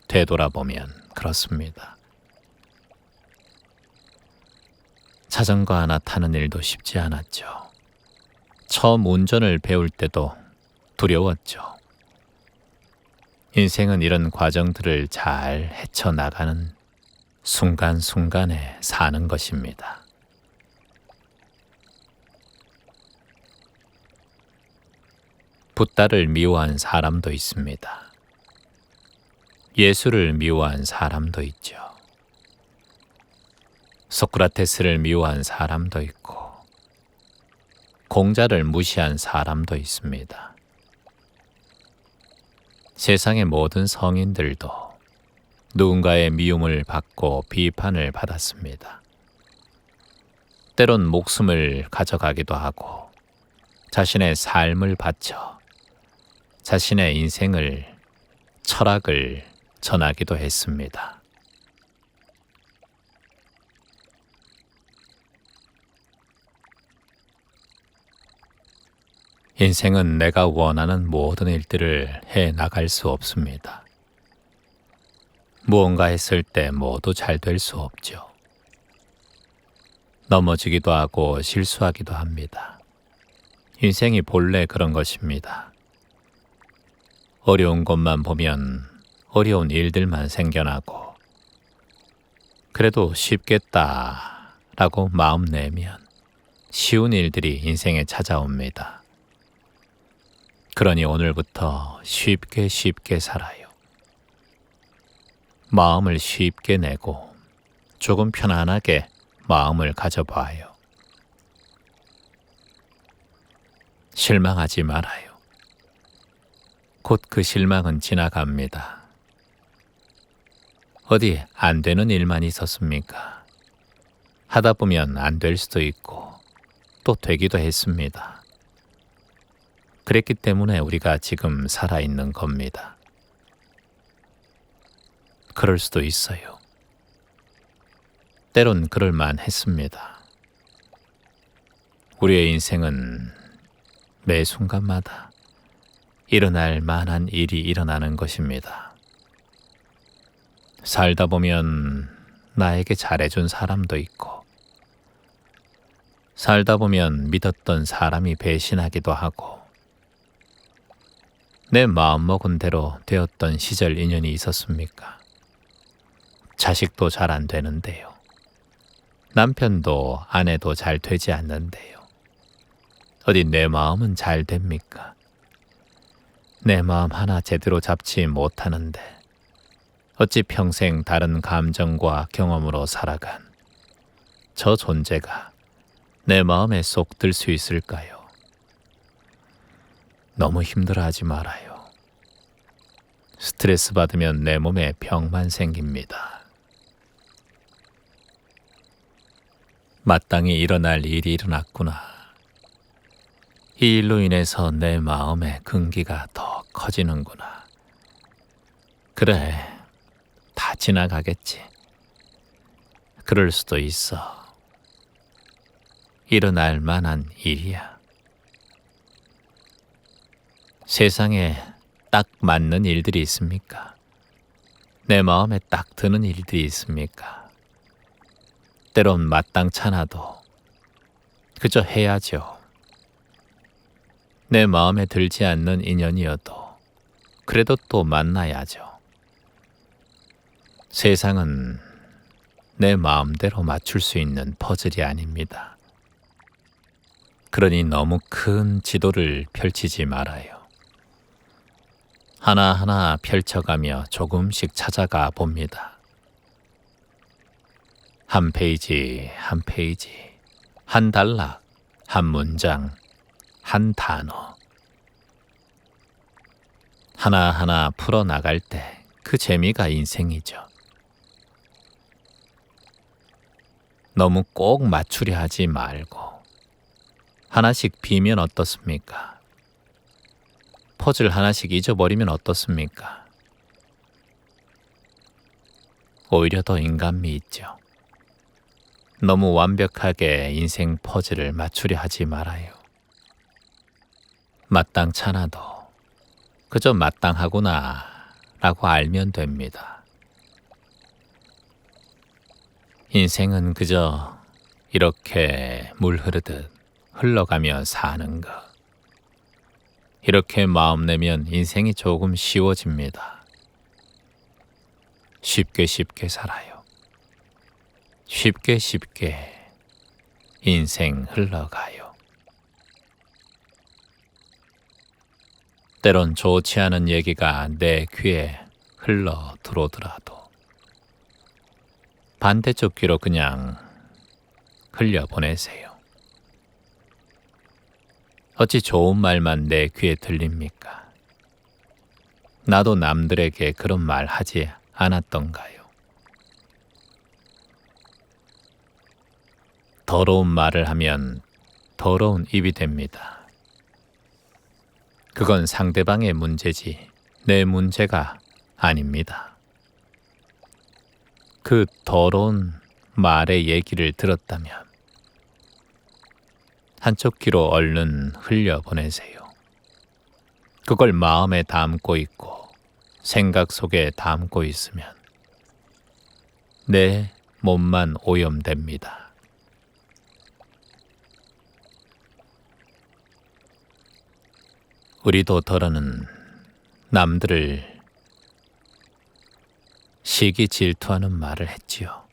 되돌아보면 그렇습니다. 자전거 하나 타는 일도 쉽지 않았죠. 처음 운전을 배울 때도 두려웠죠. 인생은 이런 과정들을 잘 헤쳐나가는 순간순간에 사는 것입니다. 붓다를 미워한 사람도 있습니다. 예수를 미워한 사람도 있죠. 소크라테스를 미워한 사람도 있고, 공자를 무시한 사람도 있습니다. 세상의 모든 성인들도 누군가의 미움을 받고 비판을 받았습니다. 때론 목숨을 가져가기도 하고, 자신의 삶을 바쳐 자신의 인생을, 철학을 전하기도 했습니다. 인생은 내가 원하는 모든 일들을 해 나갈 수 없습니다. 무언가 했을 때 모두 잘 될 수 없죠. 넘어지기도 하고 실수하기도 합니다. 인생이 본래 그런 것입니다. 어려운 것만 보면 어려운 일들만 생겨나고, 그래도 쉽겠다라고 마음 내면 쉬운 일들이 인생에 찾아옵니다. 그러니 오늘부터 쉽게 살아요. 마음을 쉽게 내고 조금 편안하게 마음을 가져봐요. 실망하지 말아요. 곧 그 실망은 지나갑니다. 어디 안 되는 일만 있었습니까? 하다 보면 안 될 수도 있고 또 되기도 했습니다. 그랬기 때문에 우리가 지금 살아있는 겁니다. 그럴 수도 있어요. 때론 그럴만 했습니다. 우리의 인생은 매 순간마다 일어날 만한 일이 일어나는 것입니다. 살다 보면 나에게 잘해준 사람도 있고, 살다 보면 믿었던 사람이 배신하기도 하고, 내 마음먹은 대로 되었던 시절 인연이 있었습니까? 자식도 잘 안 되는데요. 남편도 아내도 잘 되지 않는데요. 어디 내 마음은 잘 됩니까? 내 마음 하나 제대로 잡지 못하는데 어찌 평생 다른 감정과 경험으로 살아간 저 존재가 내 마음에 쏙 들 수 있을까요? 너무 힘들어하지 말아요. 스트레스 받으면 내 몸에 병만 생깁니다. 마땅히 일어날 일이 일어났구나. 이 일로 인해서 내 마음의 긍기가 더 커지는구나. 그래, 다 지나가겠지. 그럴 수도 있어. 일어날 만한 일이야. 세상에 딱 맞는 일들이 있습니까? 내 마음에 딱 드는 일들이 있습니까? 때론 마땅찮아도 그저 해야죠. 내 마음에 들지 않는 인연이어도 그래도 또 만나야죠. 세상은 내 마음대로 맞출 수 있는 퍼즐이 아닙니다. 그러니 너무 큰 지도를 펼치지 말아요. 하나하나 펼쳐가며 조금씩 찾아가 봅니다. 한 페이지, 한 페이지, 한 단락, 한 문장, 한 단어. 하나하나 풀어나갈 때 그 재미가 인생이죠. 너무 꼭 맞추려 하지 말고 하나씩 비면 어떻습니까? 퍼즐 하나씩 잊어버리면 어떻습니까? 오히려 더 인간미 있죠. 너무 완벽하게 인생 퍼즐을 맞추려 하지 말아요. 마땅찮아도 그저 마땅하구나 라고 알면 됩니다. 인생은 그저 이렇게 물 흐르듯 흘러가며 사는 것. 이렇게 마음 내면 인생이 조금 쉬워집니다. 쉽게 살아요. 쉽게 인생 흘러가요. 때론 좋지 않은 얘기가 내 귀에 흘러 들어오더라도 반대쪽 귀로 그냥 흘려보내세요. 어찌 좋은 말만 내 귀에 들립니까? 나도 남들에게 그런 말 하지 않았던가요? 더러운 말을 하면 더러운 입이 됩니다. 그건 상대방의 문제지 내 문제가 아닙니다. 그 더러운 말의 얘기를 들었다면 한쪽 귀로 얼른 흘려보내세요. 그걸 마음에 담고 있고 생각 속에 담고 있으면 내 몸만 오염됩니다. 우리도 더러는 남들을 시기 질투하는 말을 했지요.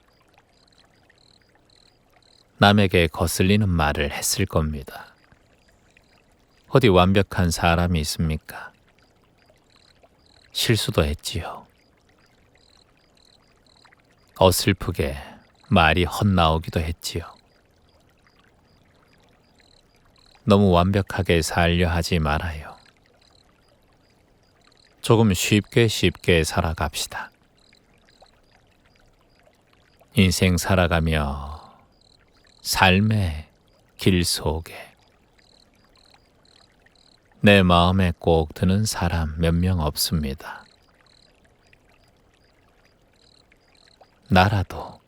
남에게 거슬리는 말을 했을 겁니다. 어디 완벽한 사람이 있습니까? 실수도 했지요. 어슬프게 말이 헛나오기도 했지요. 너무 완벽하게 살려 하지 말아요. 조금 쉽게 살아갑시다. 인생 살아가며 삶의 길 속에 내 마음에 꼭 드는 사람 몇 명 없습니다. 나라도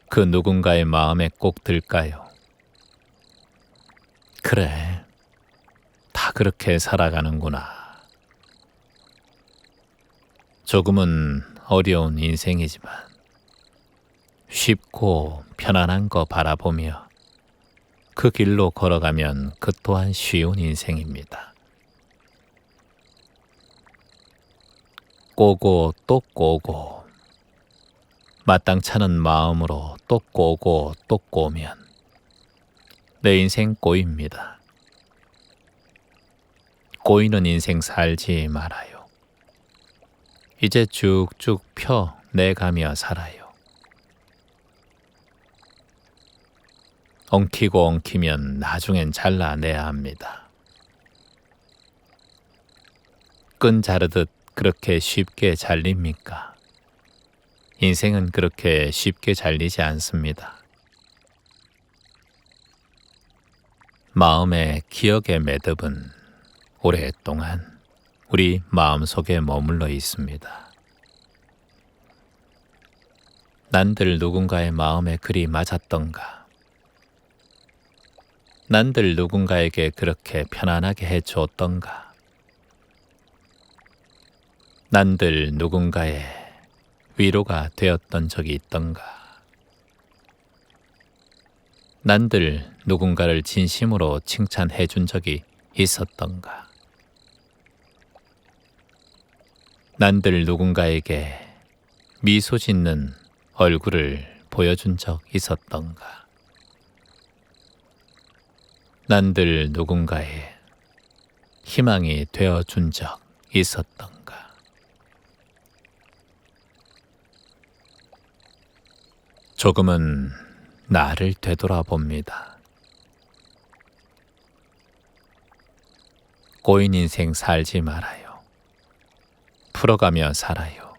그 누군가의 마음에 꼭 들까요? 그래, 다 그렇게 살아가는구나. 조금은 어려운 인생이지만 쉽고 편안한 거 바라보며 그 길로 걸어가면 그 또한 쉬운 인생입니다. 꼬고 또 꼬고 마땅찮은 마음으로 또 꼬고 또 꼬면 내 인생 꼬입니다. 꼬이는 인생 살지 말아요. 이제 쭉쭉 펴 내가며 살아요. 엉키고 엉키면 나중엔 잘라내야 합니다. 끈 자르듯 그렇게 쉽게 잘립니까? 인생은 그렇게 쉽게 잘리지 않습니다. 마음의 기억의 매듭은 오랫동안 우리 마음속에 머물러 있습니다. 난들 누군가의 마음에 그리 맞았던가? 난들 누군가에게 그렇게 편안하게 해주었던가? 난들 누군가의 위로가 되었던 적이 있던가? 난들 누군가를 진심으로 칭찬해 준 적이 있었던가? 난들 누군가에게 미소 짓는 얼굴을 보여준 적 있었던가? 난들 누군가의 희망이 되어준 적 있었던가? 조금은 나를 되돌아봅니다. 꼬인 인생 살지 말아요. 풀어가며 살아요.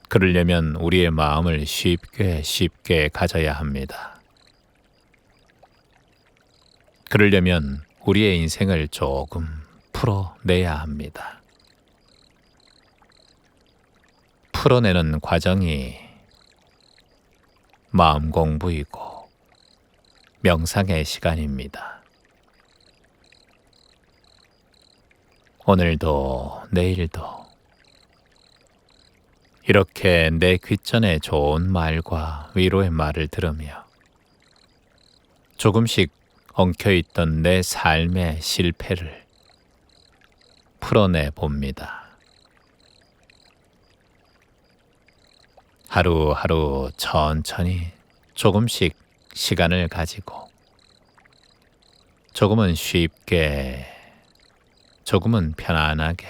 그러려면 우리의 마음을 쉽게 가져야 합니다. 그러려면 우리의 인생을 조금 풀어내야 합니다. 풀어내는 과정이 마음 공부이고 명상의 시간입니다. 오늘도 내일도 이렇게 내 귓전에 좋은 말과 위로의 말을 들으며 조금씩 엉켜있던 내 삶의 실패를 풀어내 봅니다. 하루하루 천천히 조금씩 시간을 가지고 조금은 쉽게 조금은 편안하게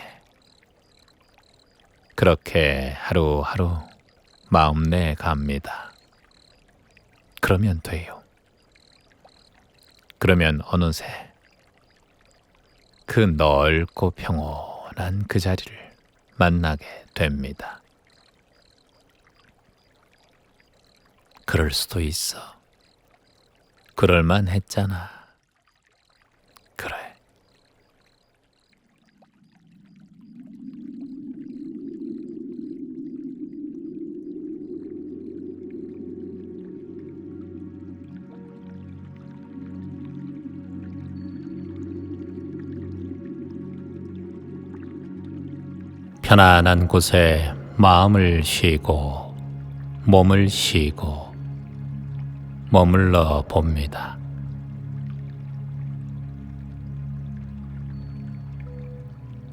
그렇게 하루하루 마음 내 갑니다. 그러면 돼요. 그러면 어느새 그 넓고 평온한 그 자리를 만나게 됩니다. 그럴 수도 있어. 그럴만 했잖아. 그래. 편안한 곳에 마음을 쉬고 몸을 쉬고 머물러 봅니다.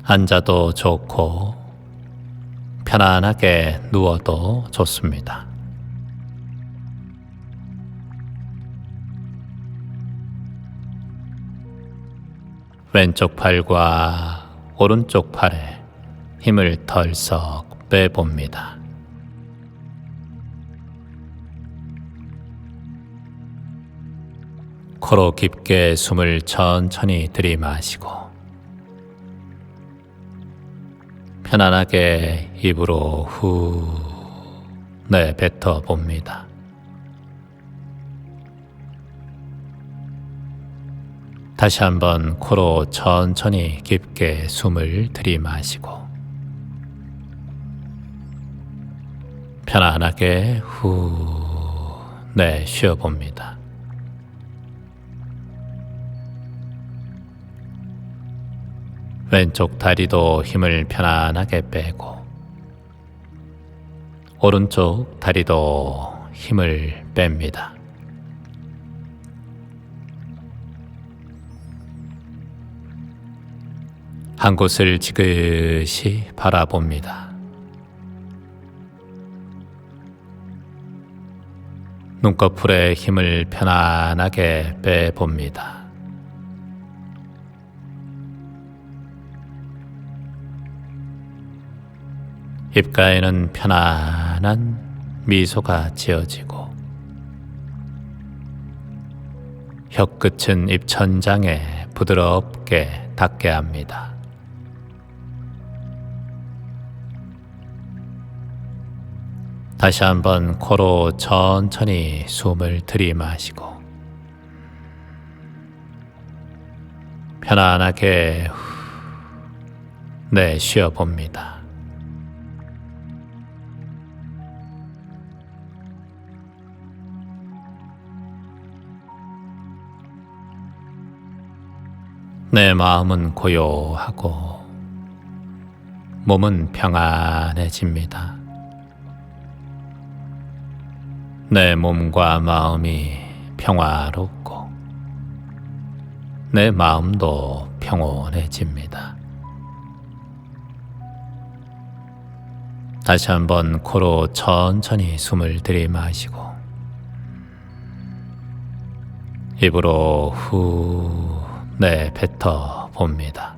앉아도 좋고 편안하게 누워도 좋습니다. 왼쪽 팔과 오른쪽 팔에 힘을 덜썩 빼봅니다. 코로 깊게 숨을 천천히 들이마시고 편안하게 입으로 후 내뱉어 봅니다. 다시 한번 코로 천천히 깊게 숨을 들이마시고 편안하게 후 내쉬어 봅니다. 왼쪽 다리도 힘을 편안하게 빼고 오른쪽 다리도 힘을 뺍니다. 한 곳을 지그시 바라봅니다. 눈꺼풀에 힘을 편안하게 빼봅니다. 입가에는 편안한 미소가 지어지고 혀끝은 입천장에 부드럽게 닿게 합니다. 다시 한번 코로 천천히 숨을 들이마시고 편안하게 내쉬어 봅니다. 내 마음은 고요하고 몸은 평안해집니다. 내 몸과 마음이 평화롭고 내 마음도 평온해집니다. 다시 한번 코로 천천히 숨을 들이마시고 입으로 후 내뱉어 봅니다.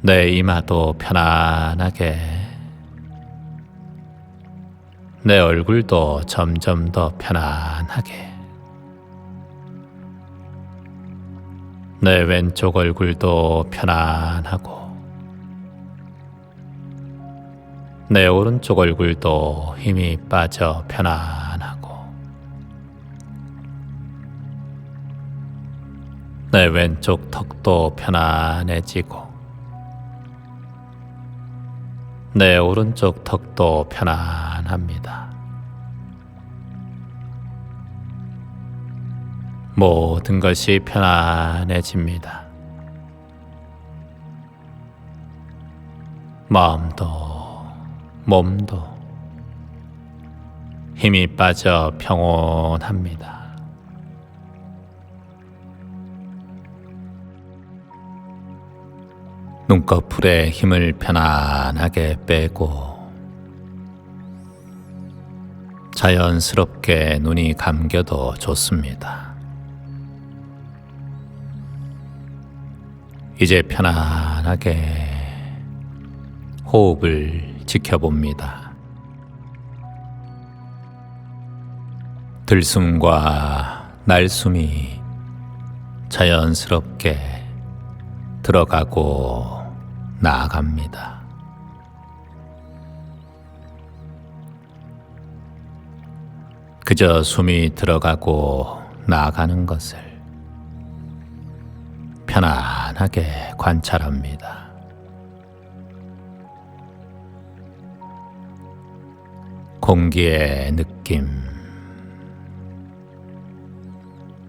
내 이마도 편안하게, 내 얼굴도 점점 더 편안하게, 내 왼쪽 얼굴도 편안하고, 내 오른쪽 얼굴도 힘이 빠져 편안하고, 내 왼쪽 턱도 편안해지고, 내 오른쪽 턱도 편안합니다. 모든 것이 편안해집니다. 마음도 몸도 힘이 빠져 평온합니다. 눈꺼풀에 힘을 편안하게 빼고 자연스럽게 눈이 감겨도 좋습니다. 이제 편안하게 호흡을 지켜봅니다. 들숨과 날숨이 자연스럽게 들어가고 나아갑니다. 그저 숨이 들어가고 나아가는 것을 편안하게 관찰합니다. 공기의 느낌,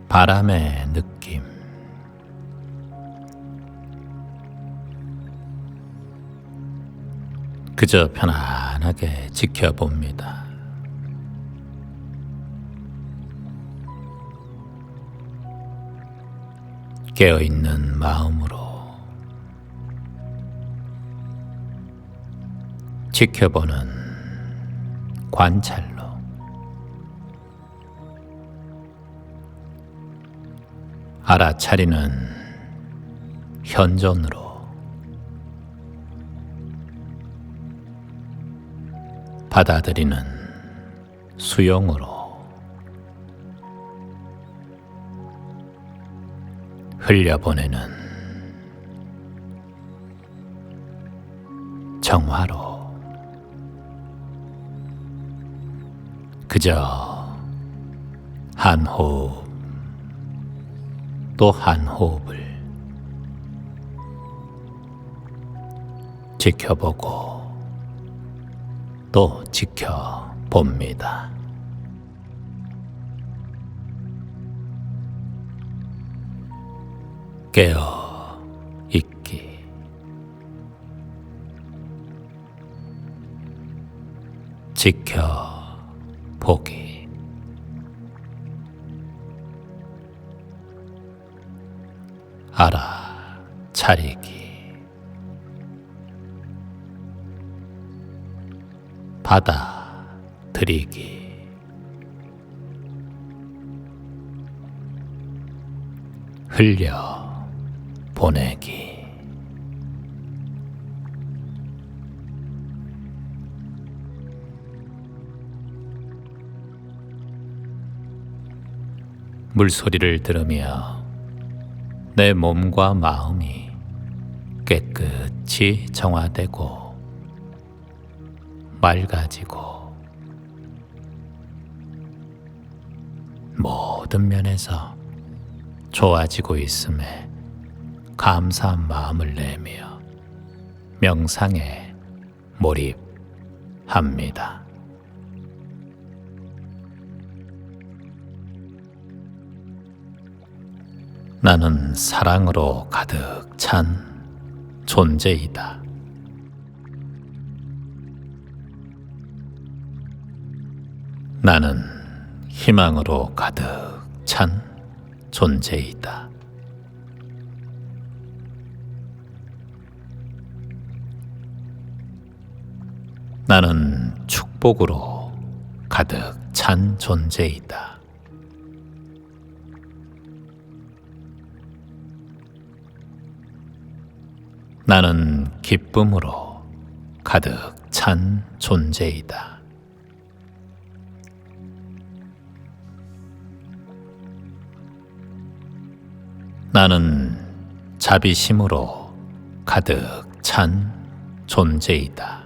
바람의 느낌, 그저 편안하게 지켜봅니다. 깨어있는 마음으로 지켜보는 관찰로 알아차리는 현존으로 받아들이는 수용으로 흘려보내는 정화로 그저 한 호흡 또 한 호흡을 지켜보고 또 지켜봅니다. 깨어 있기, 지켜보기, 알아차리기, 받아들이기, 흘려보내기. 물소리를 들으며 내 몸과 마음이 깨끗이 정화되고 맑아지고 모든 면에서 좋아지고 있음에 감사한 마음을 내며 명상에 몰입합니다. 나는 사랑으로 가득 찬 존재이다. 나는 희망으로 가득 찬 존재이다. 나는 축복으로 가득 찬 존재이다. 나는 기쁨으로 가득 찬 존재이다. 나는 자비심으로 가득 찬 존재이다.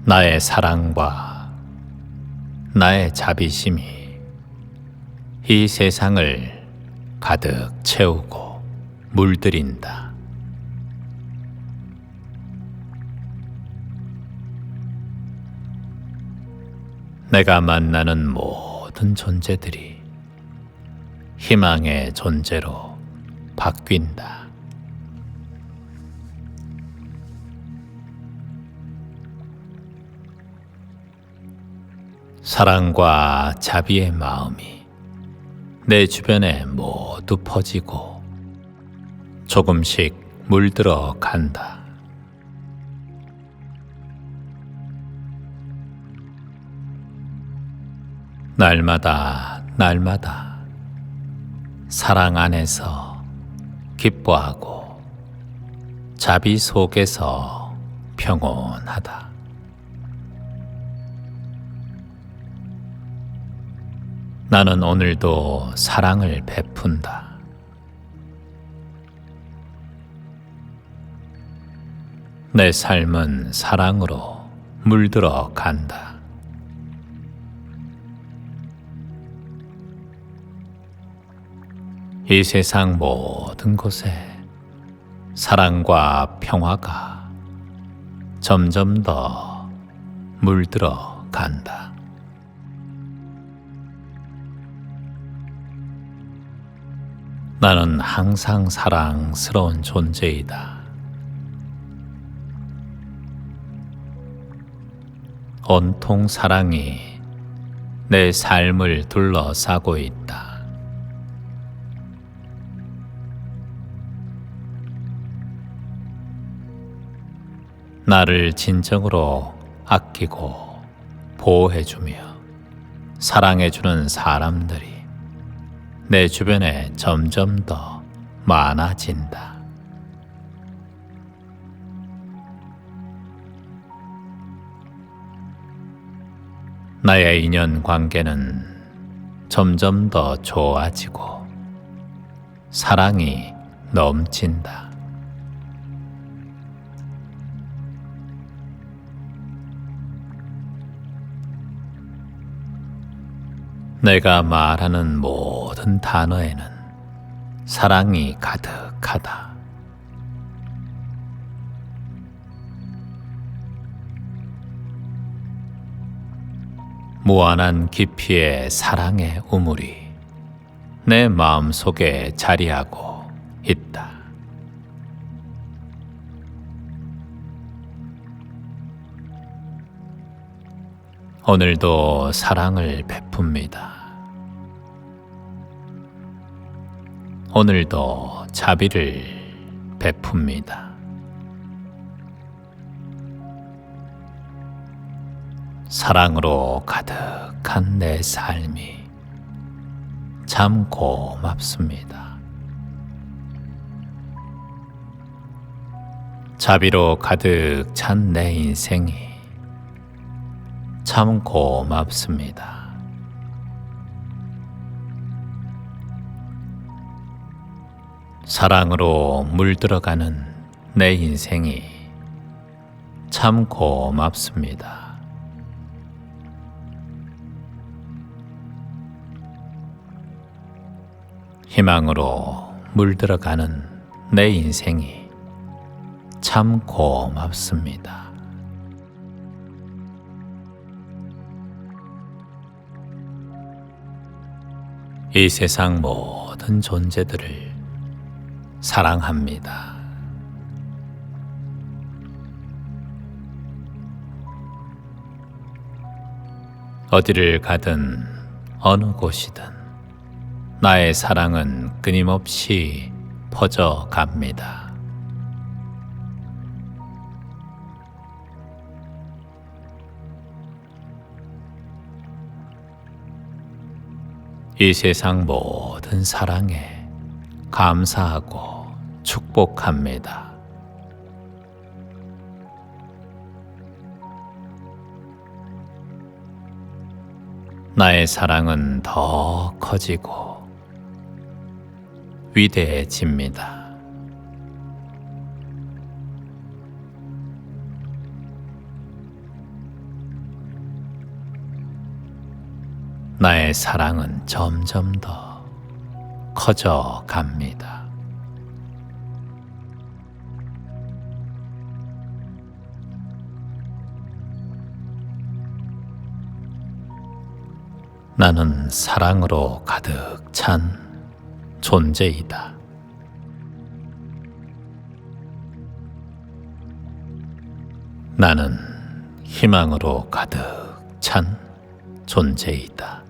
나의 사랑과 나의 자비심이 이 세상을 가득 채우고 물들인다. 내가 만나는 모든 존재들이 희망의 존재로 바뀐다. 사랑과 자비의 마음이 내 주변에 모두 퍼지고 조금씩 물들어 간다. 날마다 사랑 안에서 기뻐하고 자비 속에서 평온하다. 나는 오늘도 사랑을 베푼다. 내 삶은 사랑으로 물들어 간다. 이 세상 모든 곳에 사랑과 평화가 점점 더 물들어 간다. 나는 항상 사랑스러운 존재이다. 온통 사랑이 내 삶을 둘러싸고 있다. 나를 진정으로 아끼고 보호해주며 사랑해주는 사람들이 내 주변에 점점 더 많아진다. 나의 인연 관계는 점점 더 좋아지고 사랑이 넘친다. 내가 말하는 모든 단어에는 사랑이 가득하다. 무한한 깊이의 사랑의 우물이 내 마음속에 자리하고 있다. 오늘도 사랑을 베풉니다. 오늘도 자비를 베풉니다. 사랑으로 가득한 내 삶이 참 고맙습니다. 자비로 가득 찬 내 인생이 참 고맙습니다. 사랑으로 물들어가는 내 인생이 참 고맙습니다. 희망으로 물들어가는 내 인생이 참 고맙습니다. 이 세상 모든 존재들을 사랑합니다. 어디를 가든 어느 곳이든 나의 사랑은 끊임없이 퍼져 갑니다. 이 세상 모든 사랑에 감사하고 축복합니다. 나의 사랑은 더 커지고 위대해집니다. 나의 사랑은 점점 더 커져 갑니다. 나는 사랑으로 가득 찬 존재이다. 나는 희망으로 가득 찬 존재이다.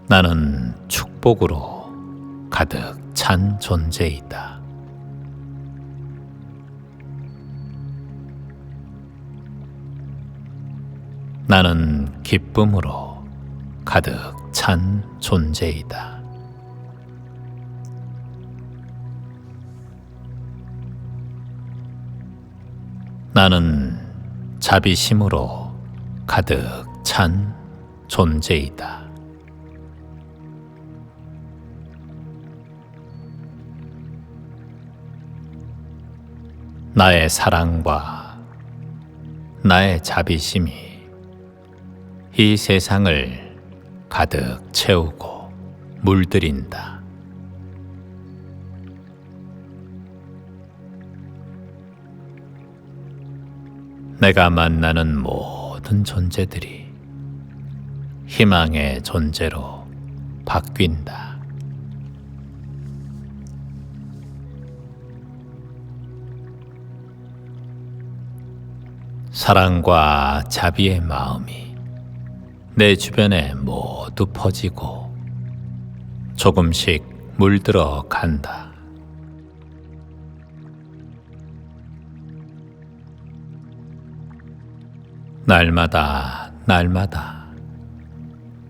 나는 축복으로 가득 찬 존재이다. 나는 기쁨으로 가득 찬 존재이다. 나는 자비심으로 가득 찬 존재이다. 나의 사랑과 나의 자비심이 이 세상을 가득 채우고 물들인다. 내가 만나는 모든 존재들이 희망의 존재로 바뀐다. 사랑과 자비의 마음이 내 주변에 모두 퍼지고 조금씩 물들어 간다. 날마다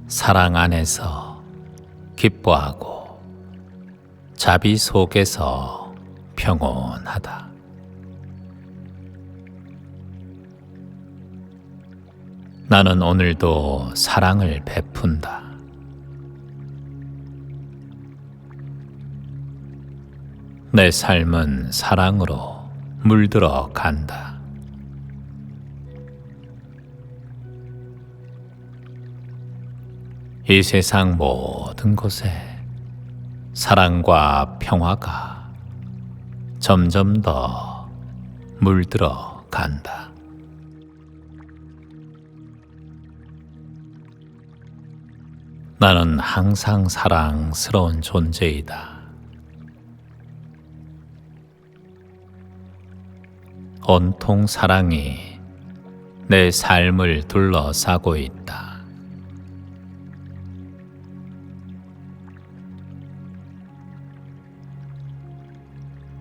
사랑 안에서 기뻐하고 자비 속에서 평온하다. 나는 오늘도 사랑을 베푼다. 내 삶은 사랑으로 물들어 간다. 이 세상 모든 곳에 사랑과 평화가 점점 더 물들어 간다. 나는 항상 사랑스러운 존재이다. 온통 사랑이 내 삶을 둘러싸고 있다.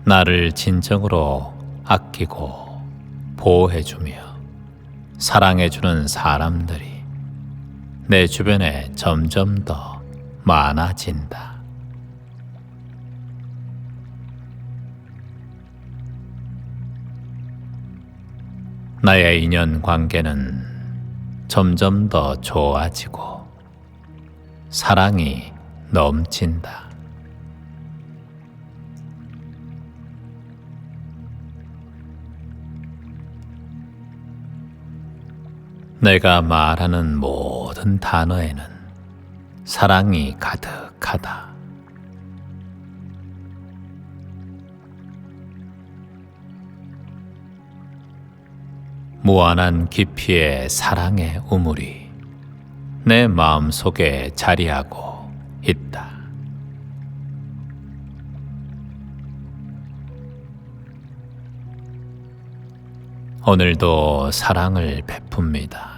나를 진정으로 아끼고 보호해주며 사랑해주는 사람들이 내 주변에 점점 더 많아진다. 나의 인연 관계는 점점 더 좋아지고 사랑이 넘친다. 내가 말하는 모든 단어에는 사랑이 가득하다. 무한한 깊이의 사랑의 우물이 내 마음속에 자리하고 있다. 오늘도 사랑을 베풉니다.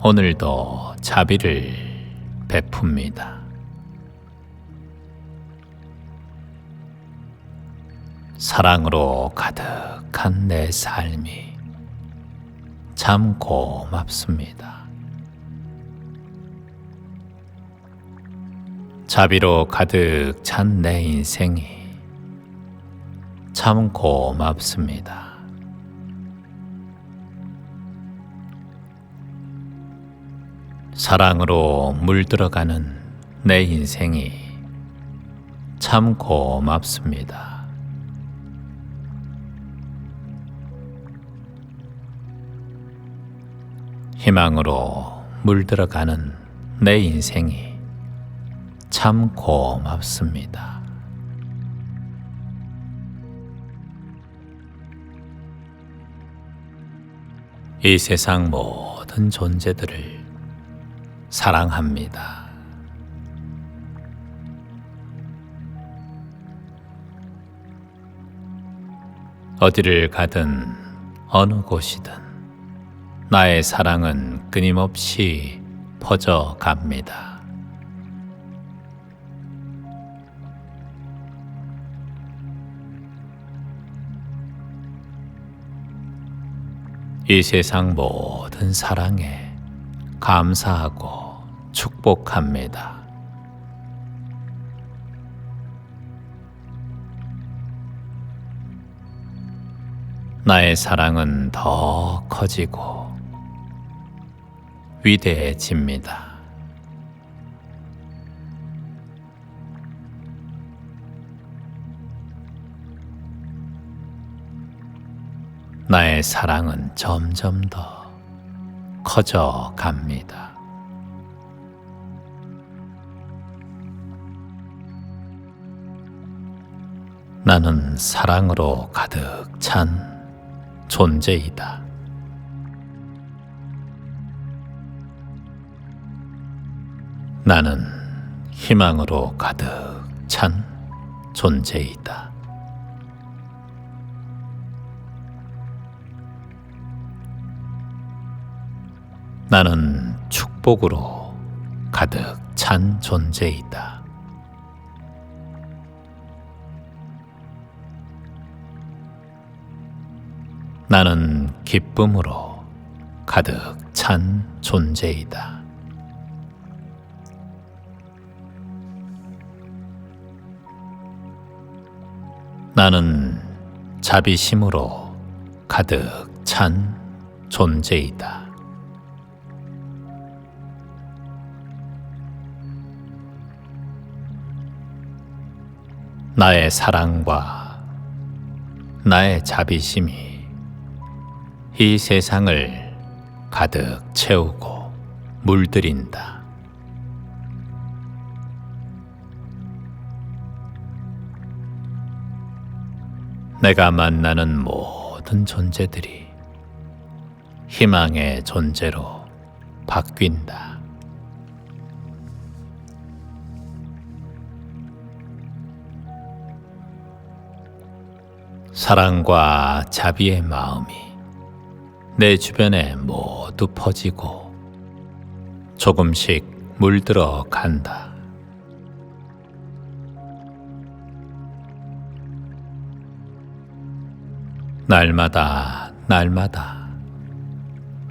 오늘도 자비를 베풉니다. 사랑으로 가득한 내 삶이 참 고맙습니다. 자비로 가득 찬 내 인생이 참 고맙습니다. 사랑으로 물들어가는 내 인생이 참 고맙습니다. 희망으로 물들어가는 내 인생이 참 고맙습니다. 이 세상 모든 존재들을 사랑합니다. 어디를 가든 어느 곳이든 나의 사랑은 끊임없이 퍼져갑니다. 이 세상 모든 사랑에 감사하고 축복합니다. 나의 사랑은 더 커지고 위대해집니다. 나의 사랑은 점점 더 커져 갑니다. 나는 사랑으로 가득 찬 존재이다. 나는 희망으로 가득 찬 존재이다. 나는 축복으로 가득 찬 존재이다. 나는 기쁨으로 가득 찬 존재이다. 나는 자비심으로 가득 찬 존재이다. 나의 사랑과 나의 자비심이 이 세상을 가득 채우고 물들인다. 내가 만나는 모든 존재들이 희망의 존재로 바뀐다. 사랑과 자비의 마음이 내 주변에 모두 퍼지고 조금씩 물들어 간다. 날마다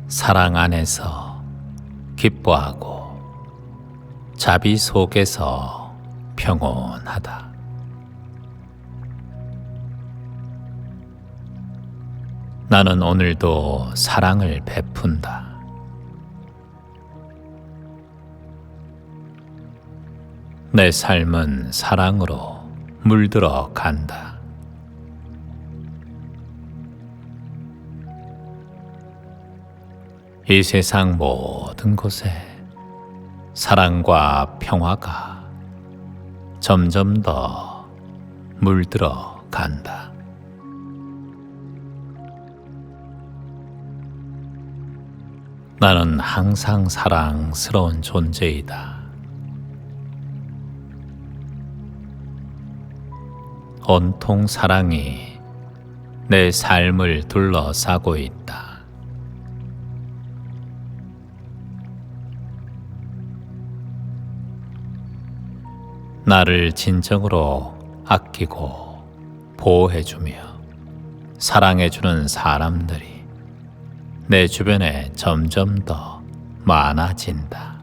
사랑 안에서 기뻐하고 자비 속에서 평온하다. 나는 오늘도 사랑을 베푼다. 내 삶은 사랑으로 물들어 간다. 이 세상 모든 곳에 사랑과 평화가 점점 더 물들어 간다. 나는 항상 사랑스러운 존재이다. 온통 사랑이 내 삶을 둘러싸고 있다. 나를 진정으로 아끼고 보호해주며 사랑해주는 사람들이 내 주변에 점점 더 많아진다.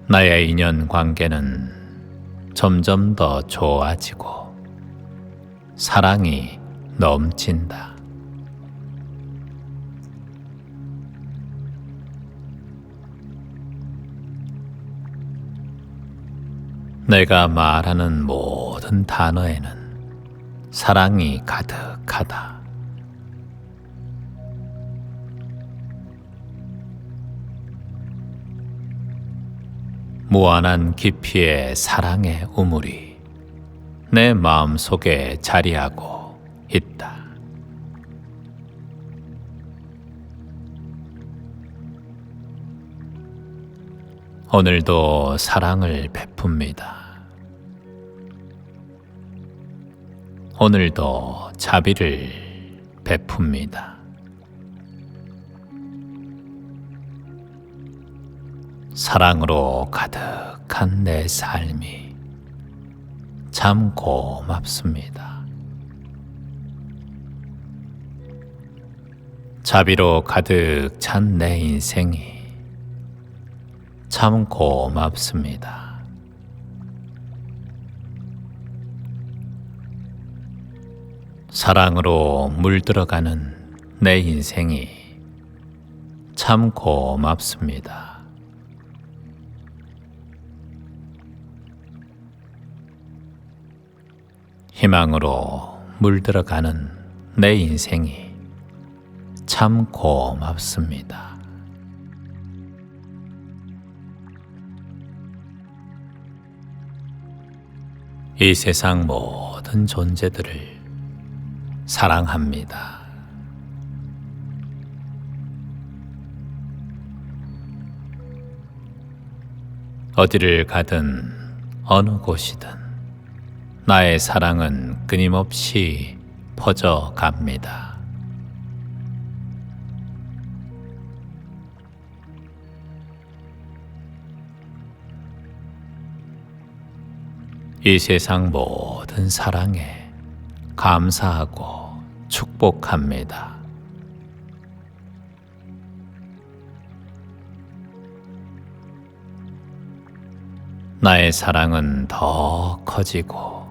나의 인연 관계는 점점 더 좋아지고 사랑이 넘친다. 내가 말하는 모든 단어에는 사랑이 가득하다. 무한한 깊이의 사랑의 우물이 내 마음속에 자리하고 있다. 오늘도 사랑을 베풉니다. 오늘도 자비를 베풉니다. 사랑으로 가득한 내 삶이 참 고맙습니다. 자비로 가득 찬 내 인생이 참 고맙습니다. 사랑으로 물들어가는 내 인생이 참 고맙습니다. 희망으로 물들어가는 내 인생이 참 고맙습니다. 이 세상 모든 존재들을 사랑합니다. 어디를 가든 어느 곳이든 나의 사랑은 끊임없이 퍼져갑니다. 이 세상 모든 사랑에 감사하고 축복합니다. 나의 사랑은 더 커지고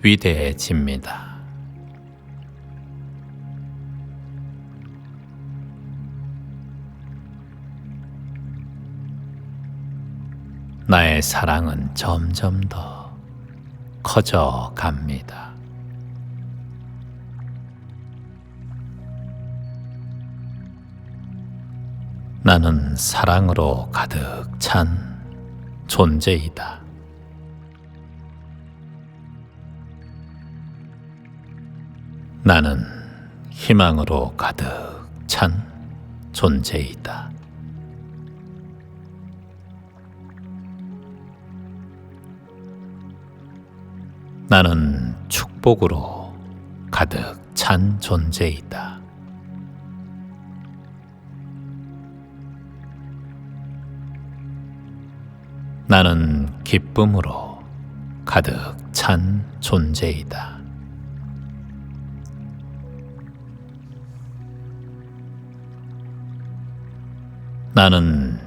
위대해집니다. 나의 사랑은 점점 더 커져 갑니다. 나는 사랑으로 가득 찬 존재이다. 나는 희망으로 가득 찬 존재이다. 나는 축복으로 가득 찬 존재이다. 나는 기쁨으로 가득 찬 존재이다. 나는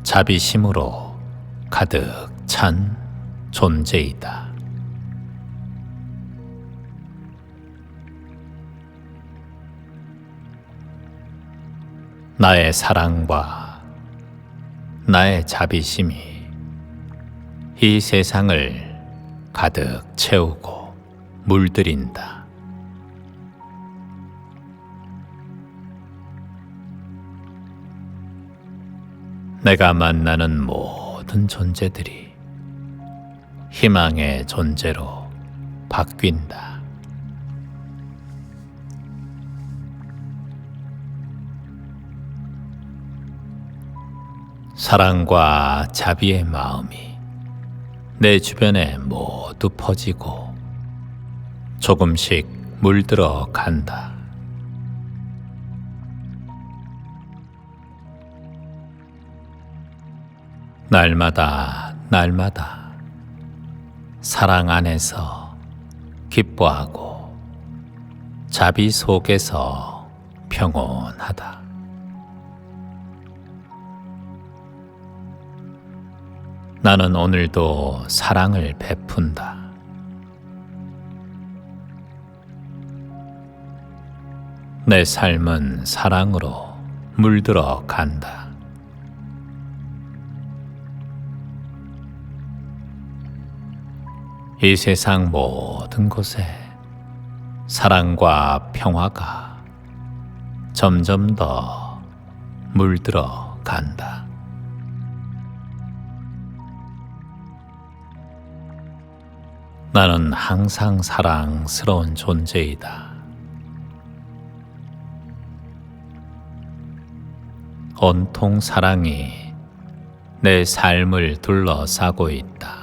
자비심으로 가득 찬 존재이다. 나의 사랑과 나의 자비심이 이 세상을 가득 채우고 물들인다. 내가 만나는 모든 존재들이 희망의 존재로 바뀐다. 사랑과 자비의 마음이 내 주변에 모두 퍼지고 조금씩 물들어 간다. 날마다 사랑 안에서 기뻐하고 자비 속에서 평온하다. 나는 오늘도 사랑을 베푼다. 내 삶은 사랑으로 물들어 간다. 이 세상 모든 곳에 사랑과 평화가 점점 더 물들어 간다. 나는 항상 사랑스러운 존재이다. 온통 사랑이 내 삶을 둘러싸고 있다.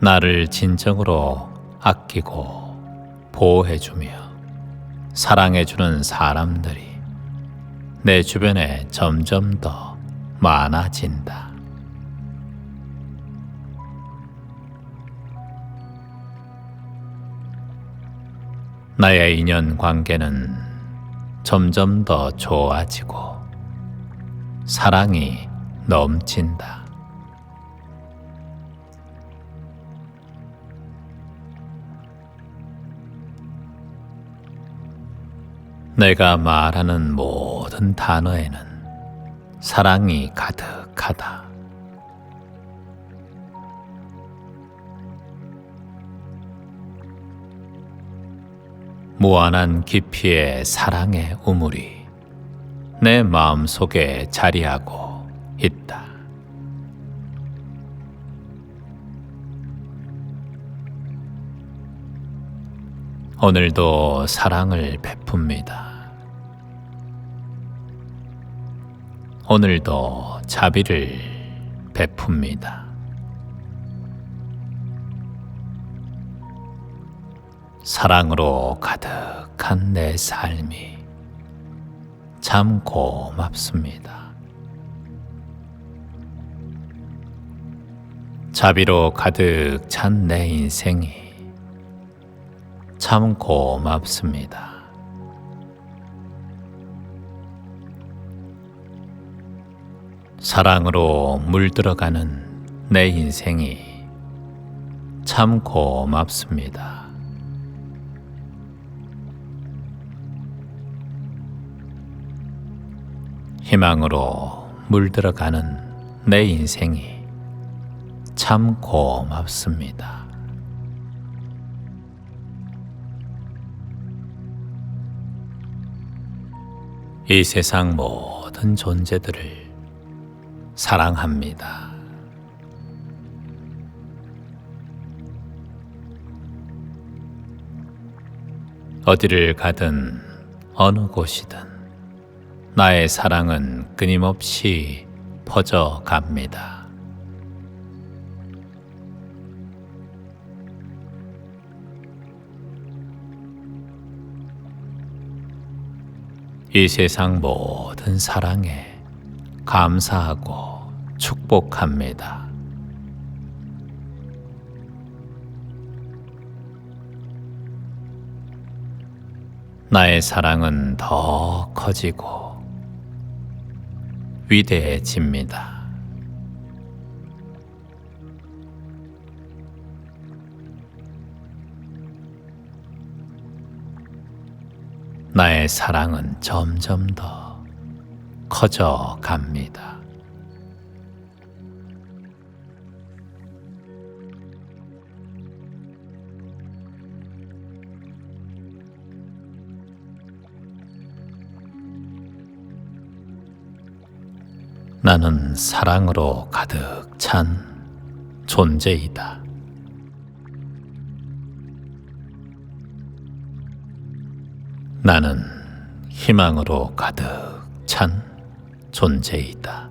나를 진정으로 아끼고 보호해주며 사랑해주는 사람들이 내 주변에 점점 더 많아진다. 나의 인연 관계는 점점 더 좋아지고 사랑이 넘친다. 내가 말하는 모든 단어에는 사랑이 가득하다. 무한한 깊이의 사랑의 우물이 내 마음속에 자리하고 있다. 오늘도 사랑을 베풉니다. 오늘도 자비를 베풉니다. 사랑으로 가득한 내 삶이 참 고맙습니다. 자비로 가득 찬 내 인생이 참 고맙습니다. 사랑으로 물들어가는 내 인생이 참 고맙습니다. 희망으로 물들어가는 내 인생이 참 고맙습니다. 이 세상 모든 존재들을 사랑합니다. 어디를 가든 어느 곳이든 나의 사랑은 끊임없이 퍼져갑니다. 이 세상 모든 사랑에 감사하고 축복합니다. 나의 사랑은 더 커지고 위대해집니다. 나의 사랑은 점점 더 커져 갑니다. 나는 사랑으로 가득 찬 존재이다. 나는 희망으로 가득 찬 존재이다.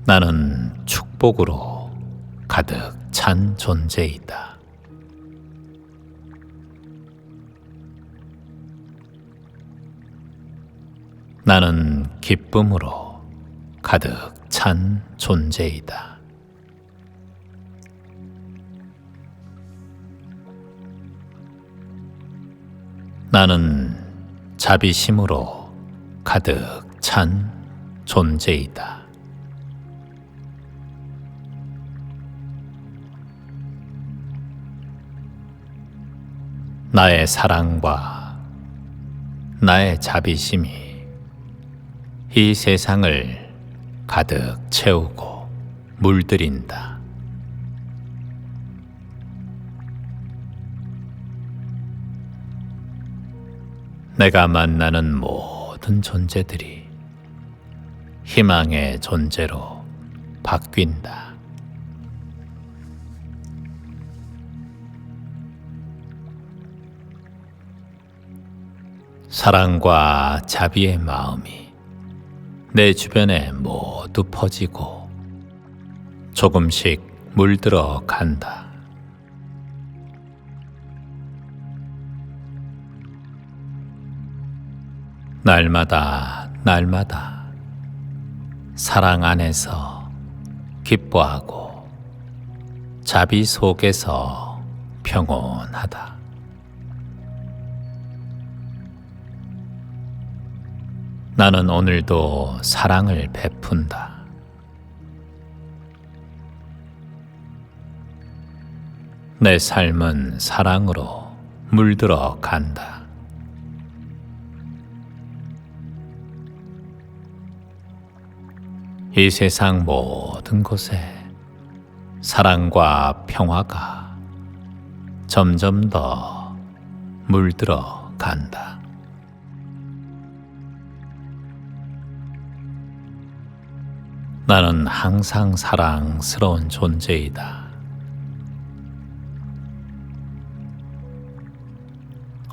나는 축복으로 가득 찬 존재이다. 나는 기쁨으로 가득 찬 존재이다. 나는 자비심으로 가득 찬 존재이다. 나의 사랑과 나의 자비심이 이 세상을 가득 채우고 물들인다. 내가 만나는 모든 존재들이 희망의 존재로 바뀐다. 사랑과 자비의 마음이 내 주변에 모두 퍼지고 조금씩 물들어 간다. 날마다 사랑 안에서 기뻐하고 자비 속에서 평온하다. 나는 오늘도 사랑을 베푼다. 내 삶은 사랑으로 물들어 간다. 이 세상 모든 곳에 사랑과 평화가 점점 더 물들어 간다. 나는 항상 사랑스러운 존재이다.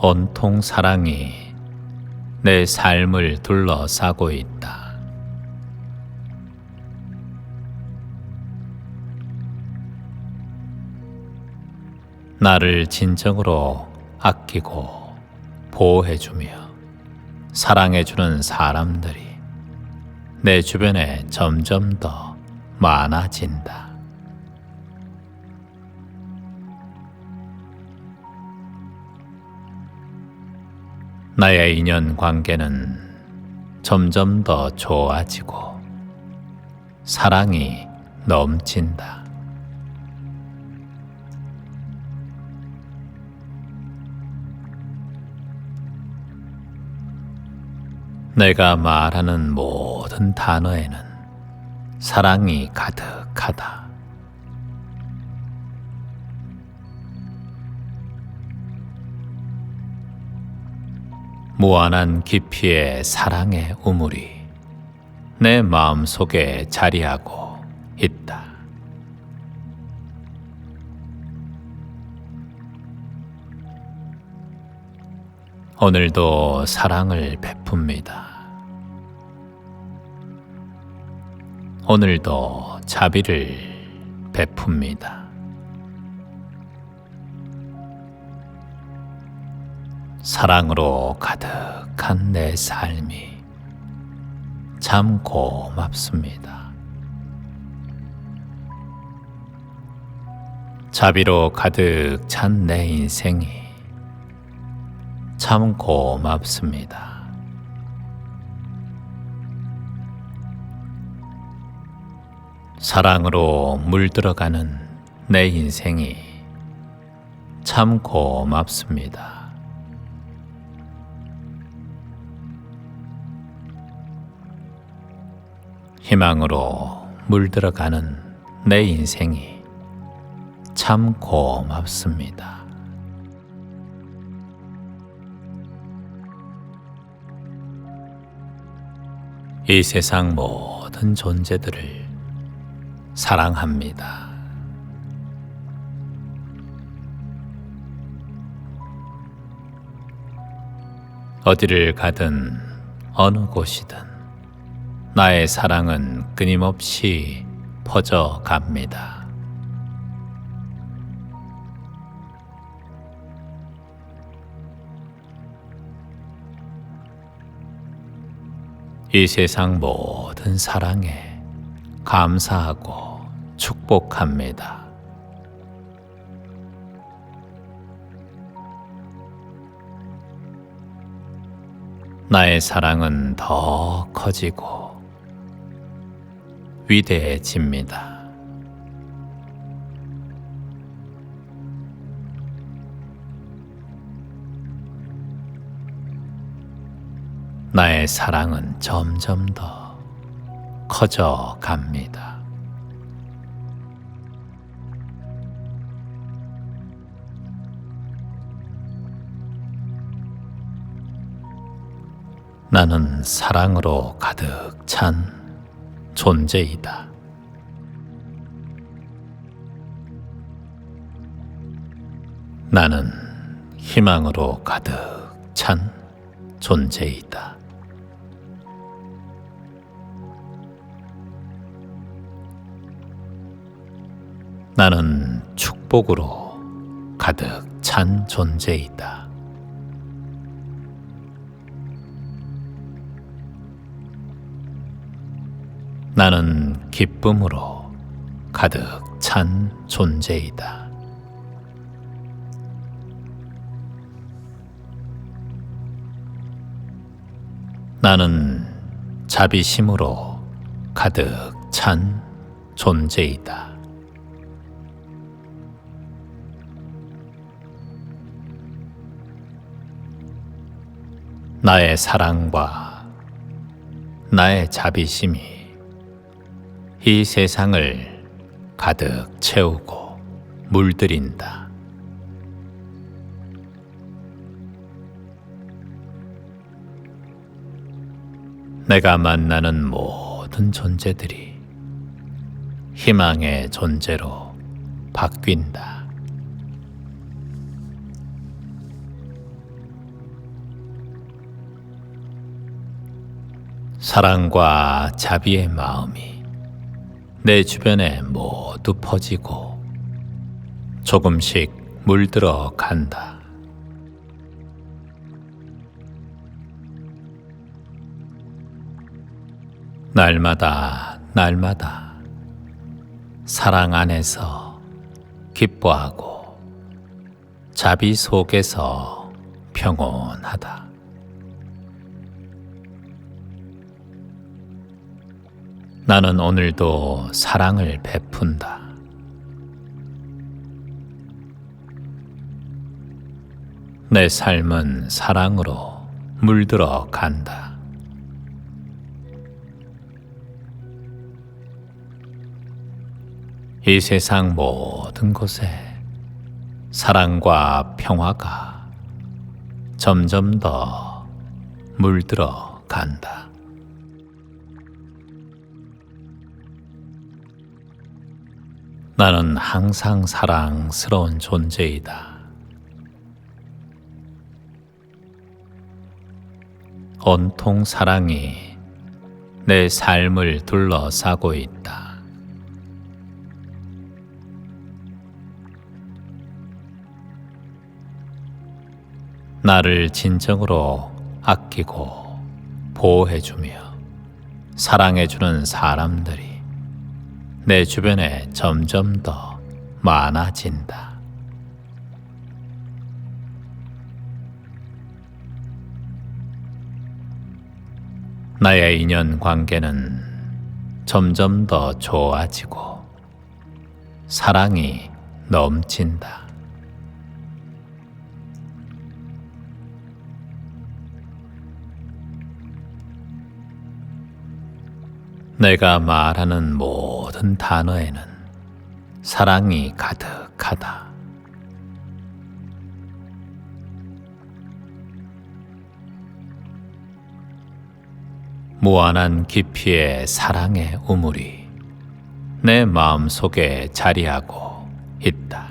온통 사랑이 내 삶을 둘러싸고 있다. 나를 진정으로 아끼고 보호해주며 사랑해주는 사람들이 내 주변에 점점 더 많아진다. 나의 인연 관계는 점점 더 좋아지고 사랑이 넘친다. 내가 말하는 모든 단어에는 사랑이 가득하다. 무한한 깊이의 사랑의 우물이 내 마음속에 자리하고 있다. 오늘도 사랑을 베풉니다. 오늘도 자비를 베풉니다. 사랑으로 가득한 내 삶이 참 고맙습니다. 자비로 가득 찬 내 인생이 참 고맙습니다. 사랑으로 물들어가는 내 인생이 참 고맙습니다. 희망으로 물들어가는 내 인생이 참 고맙습니다. 이 세상 모든 존재들을 사랑합니다. 어디를 가든 어느 곳이든 나의 사랑은 끊임없이 퍼져 갑니다. 이 세상 모든 사랑에 감사하고 축복합니다. 나의 사랑은 더 커지고 위대해집니다. 나의 사랑은 점점 더 커져 갑니다. 나는 사랑으로 가득 찬 존재이다. 나는 희망으로 가득 찬 존재이다. 나는 축복으로 가득 찬 존재이다. 나는 기쁨으로 가득 찬 존재이다. 나는 자비심으로 가득 찬 존재이다. 나의 사랑과 나의 자비심이 이 세상을 가득 채우고 물들인다. 내가 만나는 모든 존재들이 희망의 존재로 바뀐다. 사랑과 자비의 마음이 내 주변에 모두 퍼지고 조금씩 물들어 간다. 날마다 사랑 안에서 기뻐하고 자비 속에서 평온하다. 나는 오늘도 사랑을 베푼다. 내 삶은 사랑으로 물들어 간다. 이 세상 모든 곳에 사랑과 평화가 점점 더 물들어 간다. 나는 항상 사랑스러운 존재이다. 온통 사랑이 내 삶을 둘러싸고 있다. 나를 진정으로 아끼고 보호해주며 사랑해주는 사람들이 내 주변에 점점 더 많아진다. 나의 인연 관계는 점점 더 좋아지고 사랑이 넘친다. 내가 말하는 모든 단어에는 사랑이 가득하다. 무한한 깊이의 사랑의 우물이 내 마음속에 자리하고 있다.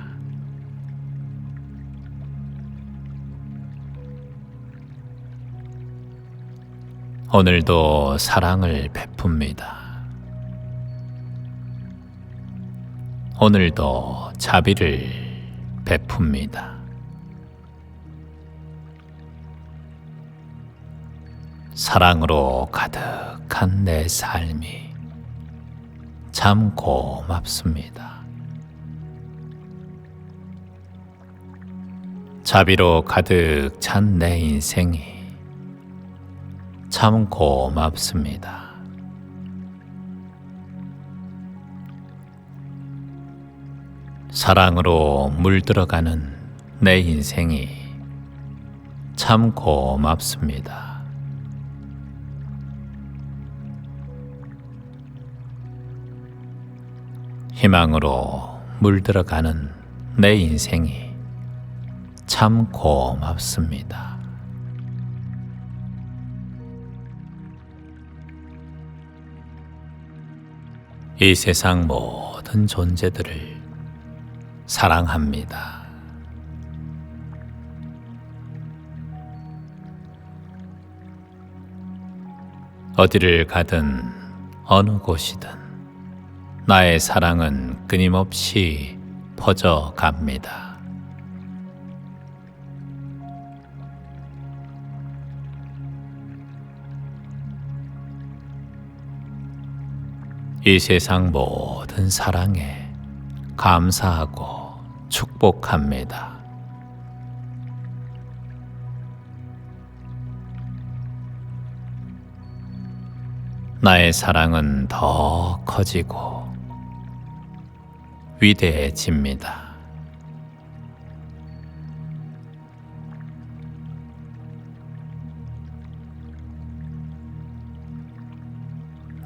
오늘도 사랑을 베풉니다. 오늘도 자비를 베풉니다. 사랑으로 가득한 내 삶이 참 고맙습니다. 자비로 가득 찬 내 인생이 참 고맙습니다. 사랑으로 물들어가는 내 인생이 참 고맙습니다. 희망으로 물들어가는 내 인생이 참 고맙습니다. 이 세상 모든 존재들을 사랑합니다. 어디를 가든 어느 곳이든 나의 사랑은 끊임없이 퍼져갑니다. 이 세상 모든 사랑에 감사하고 축복합니다. 나의 사랑은 더 커지고 위대해집니다.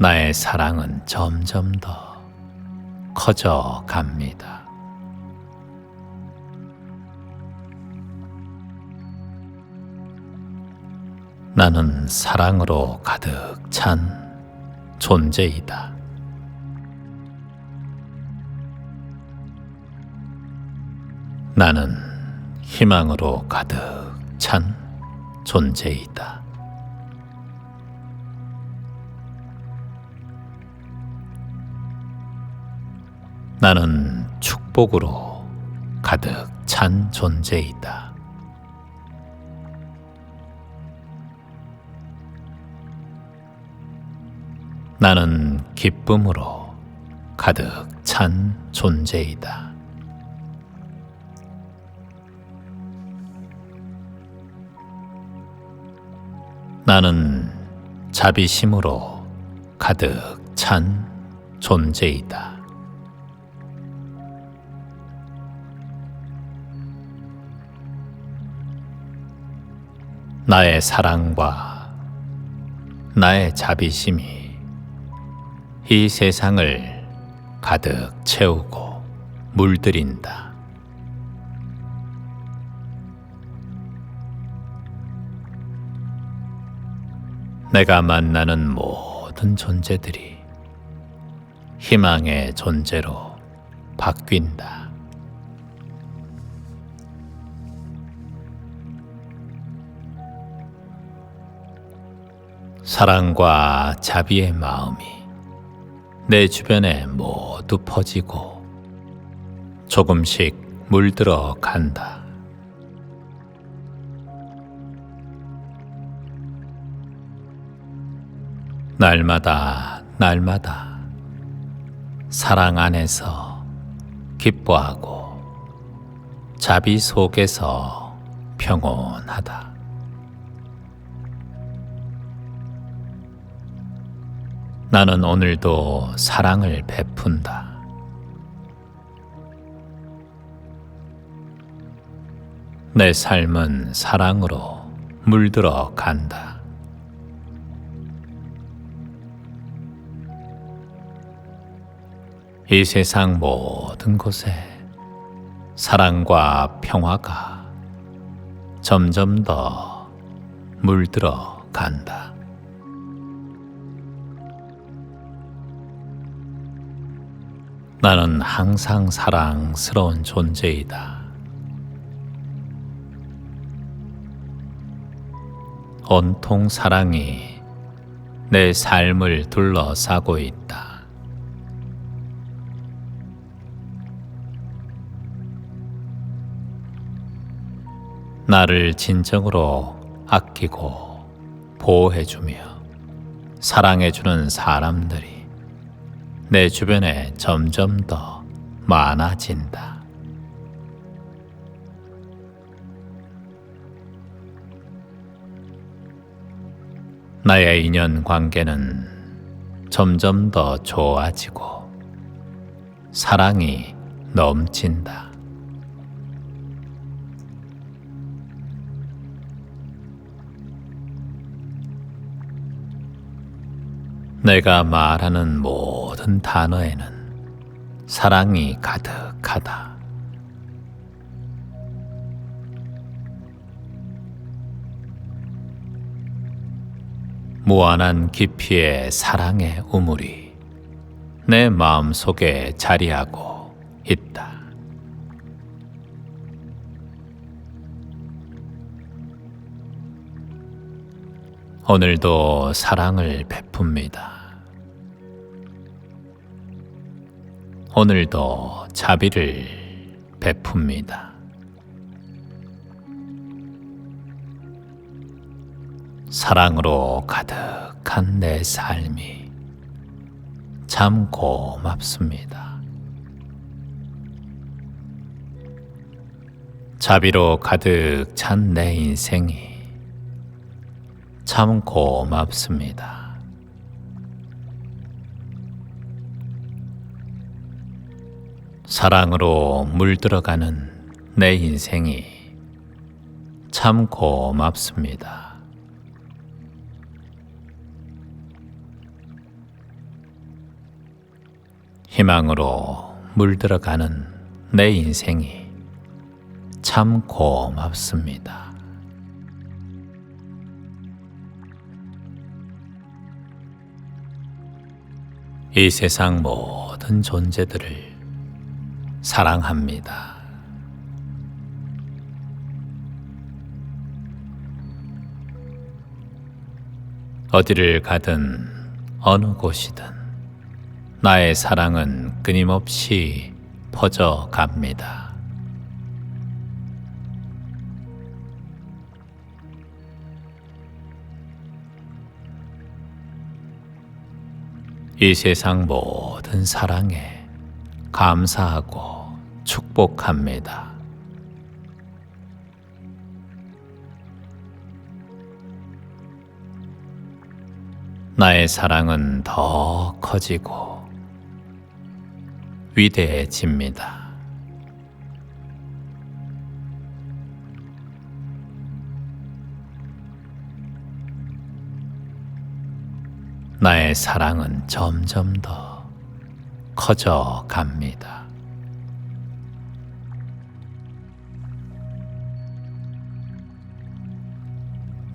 나의 사랑은 점점 더 커져 갑니다. 나는 사랑으로 가득 찬 존재이다. 나는 희망으로 가득 찬 존재이다. 나는 축복으로 가득 찬 존재이다. 나는 기쁨으로 가득 찬 존재이다. 나는 자비심으로 가득 찬 존재이다. 나의 사랑과 나의 자비심이 이 세상을 가득 채우고 물들인다. 내가 만나는 모든 존재들이 희망의 존재로 바뀐다. 사랑과 자비의 마음이 내 주변에 모두 퍼지고 조금씩 물들어 간다. 날마다 사랑 안에서 기뻐하고 자비 속에서 평온하다. 나는 오늘도 사랑을 베푼다. 내 삶은 사랑으로 물들어 간다. 이 세상 모든 곳에 사랑과 평화가 점점 더 물들어 간다. 나는 항상 사랑스러운 존재이다. 온통 사랑이 내 삶을 둘러싸고 있다. 나를 진정으로 아끼고 보호해주며 사랑해주는 사람들이 내 주변에 점점 더 많아진다. 나의 인연 관계는 점점 더 좋아지고 사랑이 넘친다. 내가 말하는 모든 단어에는 사랑이 가득하다. 무한한 깊이의 사랑의 우물이 내 마음속에 자리하고 있다. 오늘도 사랑을 베풉니다. 오늘도 자비를 베풉니다. 사랑으로 가득한 내 삶이 참 고맙습니다. 자비로 가득 찬 내 인생이 참 고맙습니다. 사랑으로 물들어가는 내 인생이 참 고맙습니다. 희망으로 물들어가는 내 인생이 참 고맙습니다. 이 세상 모든 존재들을 사랑합니다. 어디를 가든 어느 곳이든 나의 사랑은 끊임없이 퍼져갑니다. 이 세상 모든 사랑에 감사하고 축복합니다. 나의 사랑은 더 커지고 위대해집니다. 나의 사랑은 점점 더 커져 갑니다.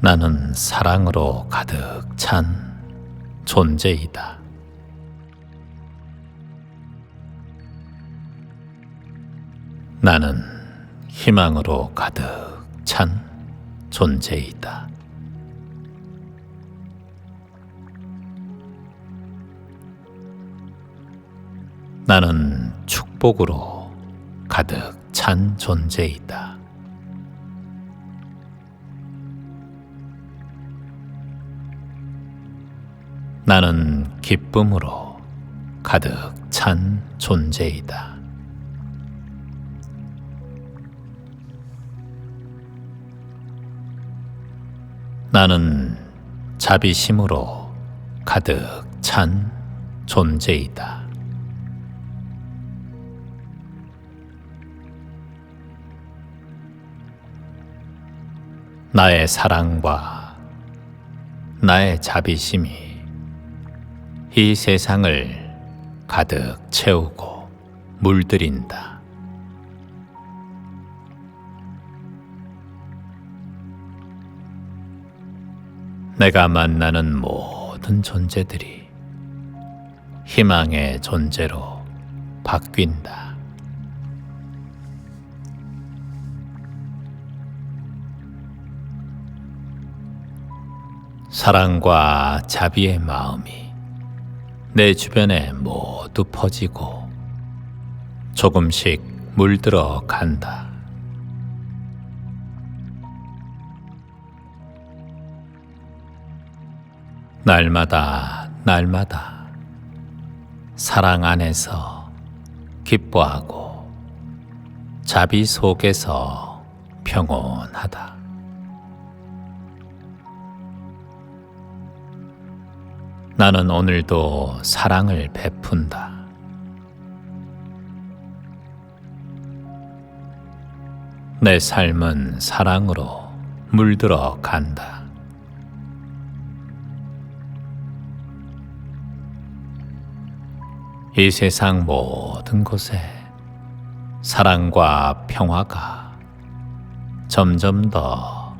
나는 사랑으로 가득 찬 존재이다. 나는 희망으로 가득 찬 존재이다. 나는 축복으로 가득 찬 존재이다. 나는 기쁨으로 가득 찬 존재이다. 나는 자비심으로 가득 찬 존재이다. 나의 사랑과 나의 자비심이 이 세상을 가득 채우고 물들인다. 내가 만나는 모든 존재들이 희망의 존재로 바뀐다. 사랑과 자비의 마음이 내 주변에 모두 퍼지고 조금씩 물들어 간다. 날마다 사랑 안에서 기뻐하고 자비 속에서 평온하다. 나는 오늘도 사랑을 베푼다. 내 삶은 사랑으로 물들어 간다. 이 세상 모든 곳에 사랑과 평화가 점점 더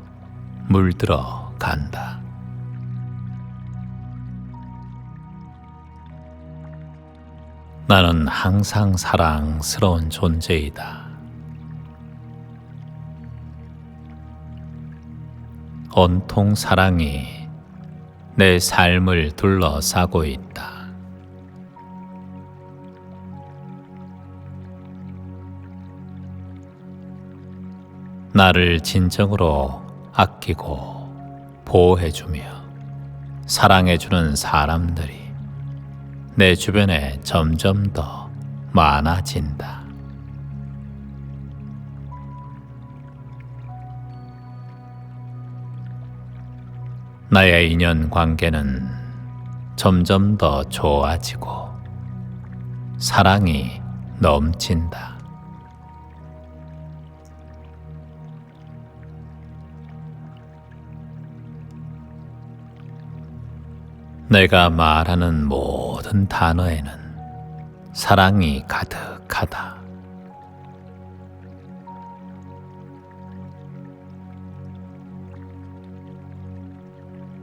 물들어 간다. 나는 항상 사랑스러운 존재이다. 온통 사랑이 내 삶을 둘러싸고 있다. 나를 진정으로 아끼고 보호해주며 사랑해주는 사람들이 내 주변에 점점 더 많아진다. 나의 인연 관계는 점점 더 좋아지고 사랑이 넘친다. 내가 말하는 모든 단어에는 사랑이 가득하다.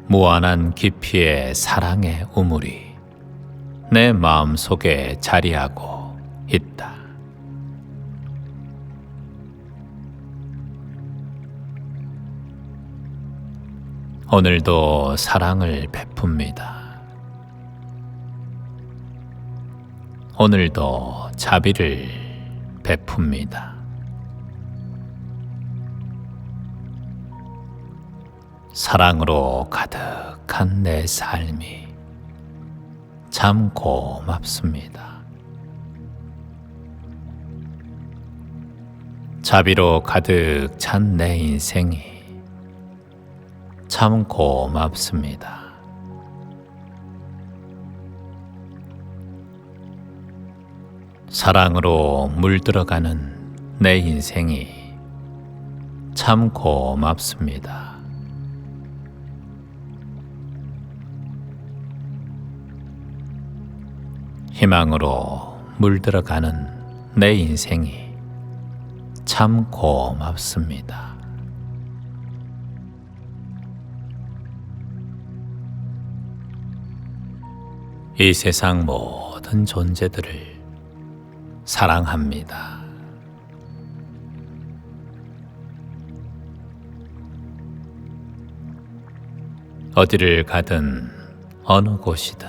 무한한 깊이의 사랑의 우물이 내 마음속에 자리하고 있다. 오늘도 사랑을 베풉니다. 오늘도 자비를 베풉니다. 사랑으로 가득한 내 삶이 참 고맙습니다. 자비로 가득 찬 내 인생이 참 고맙습니다. 사랑으로 물들어가는 내 인생이 참 고맙습니다. 희망으로 물들어가는 내 인생이 참 고맙습니다. 이 세상 모든 존재들을 사랑합니다. 어디를 가든 어느 곳이든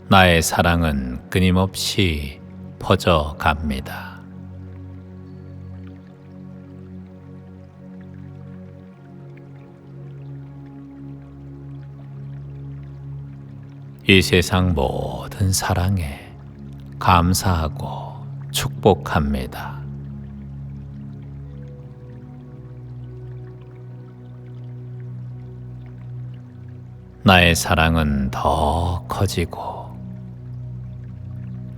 나의 사랑은 끊임없이 퍼져갑니다. 이 세상 모든 사랑에 감사하고 축복합니다. 나의 사랑은 더 커지고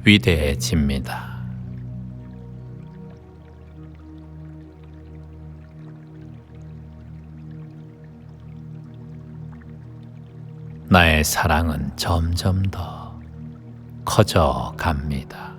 위대해집니다. 나의 사랑은 점점 더 커져 갑니다.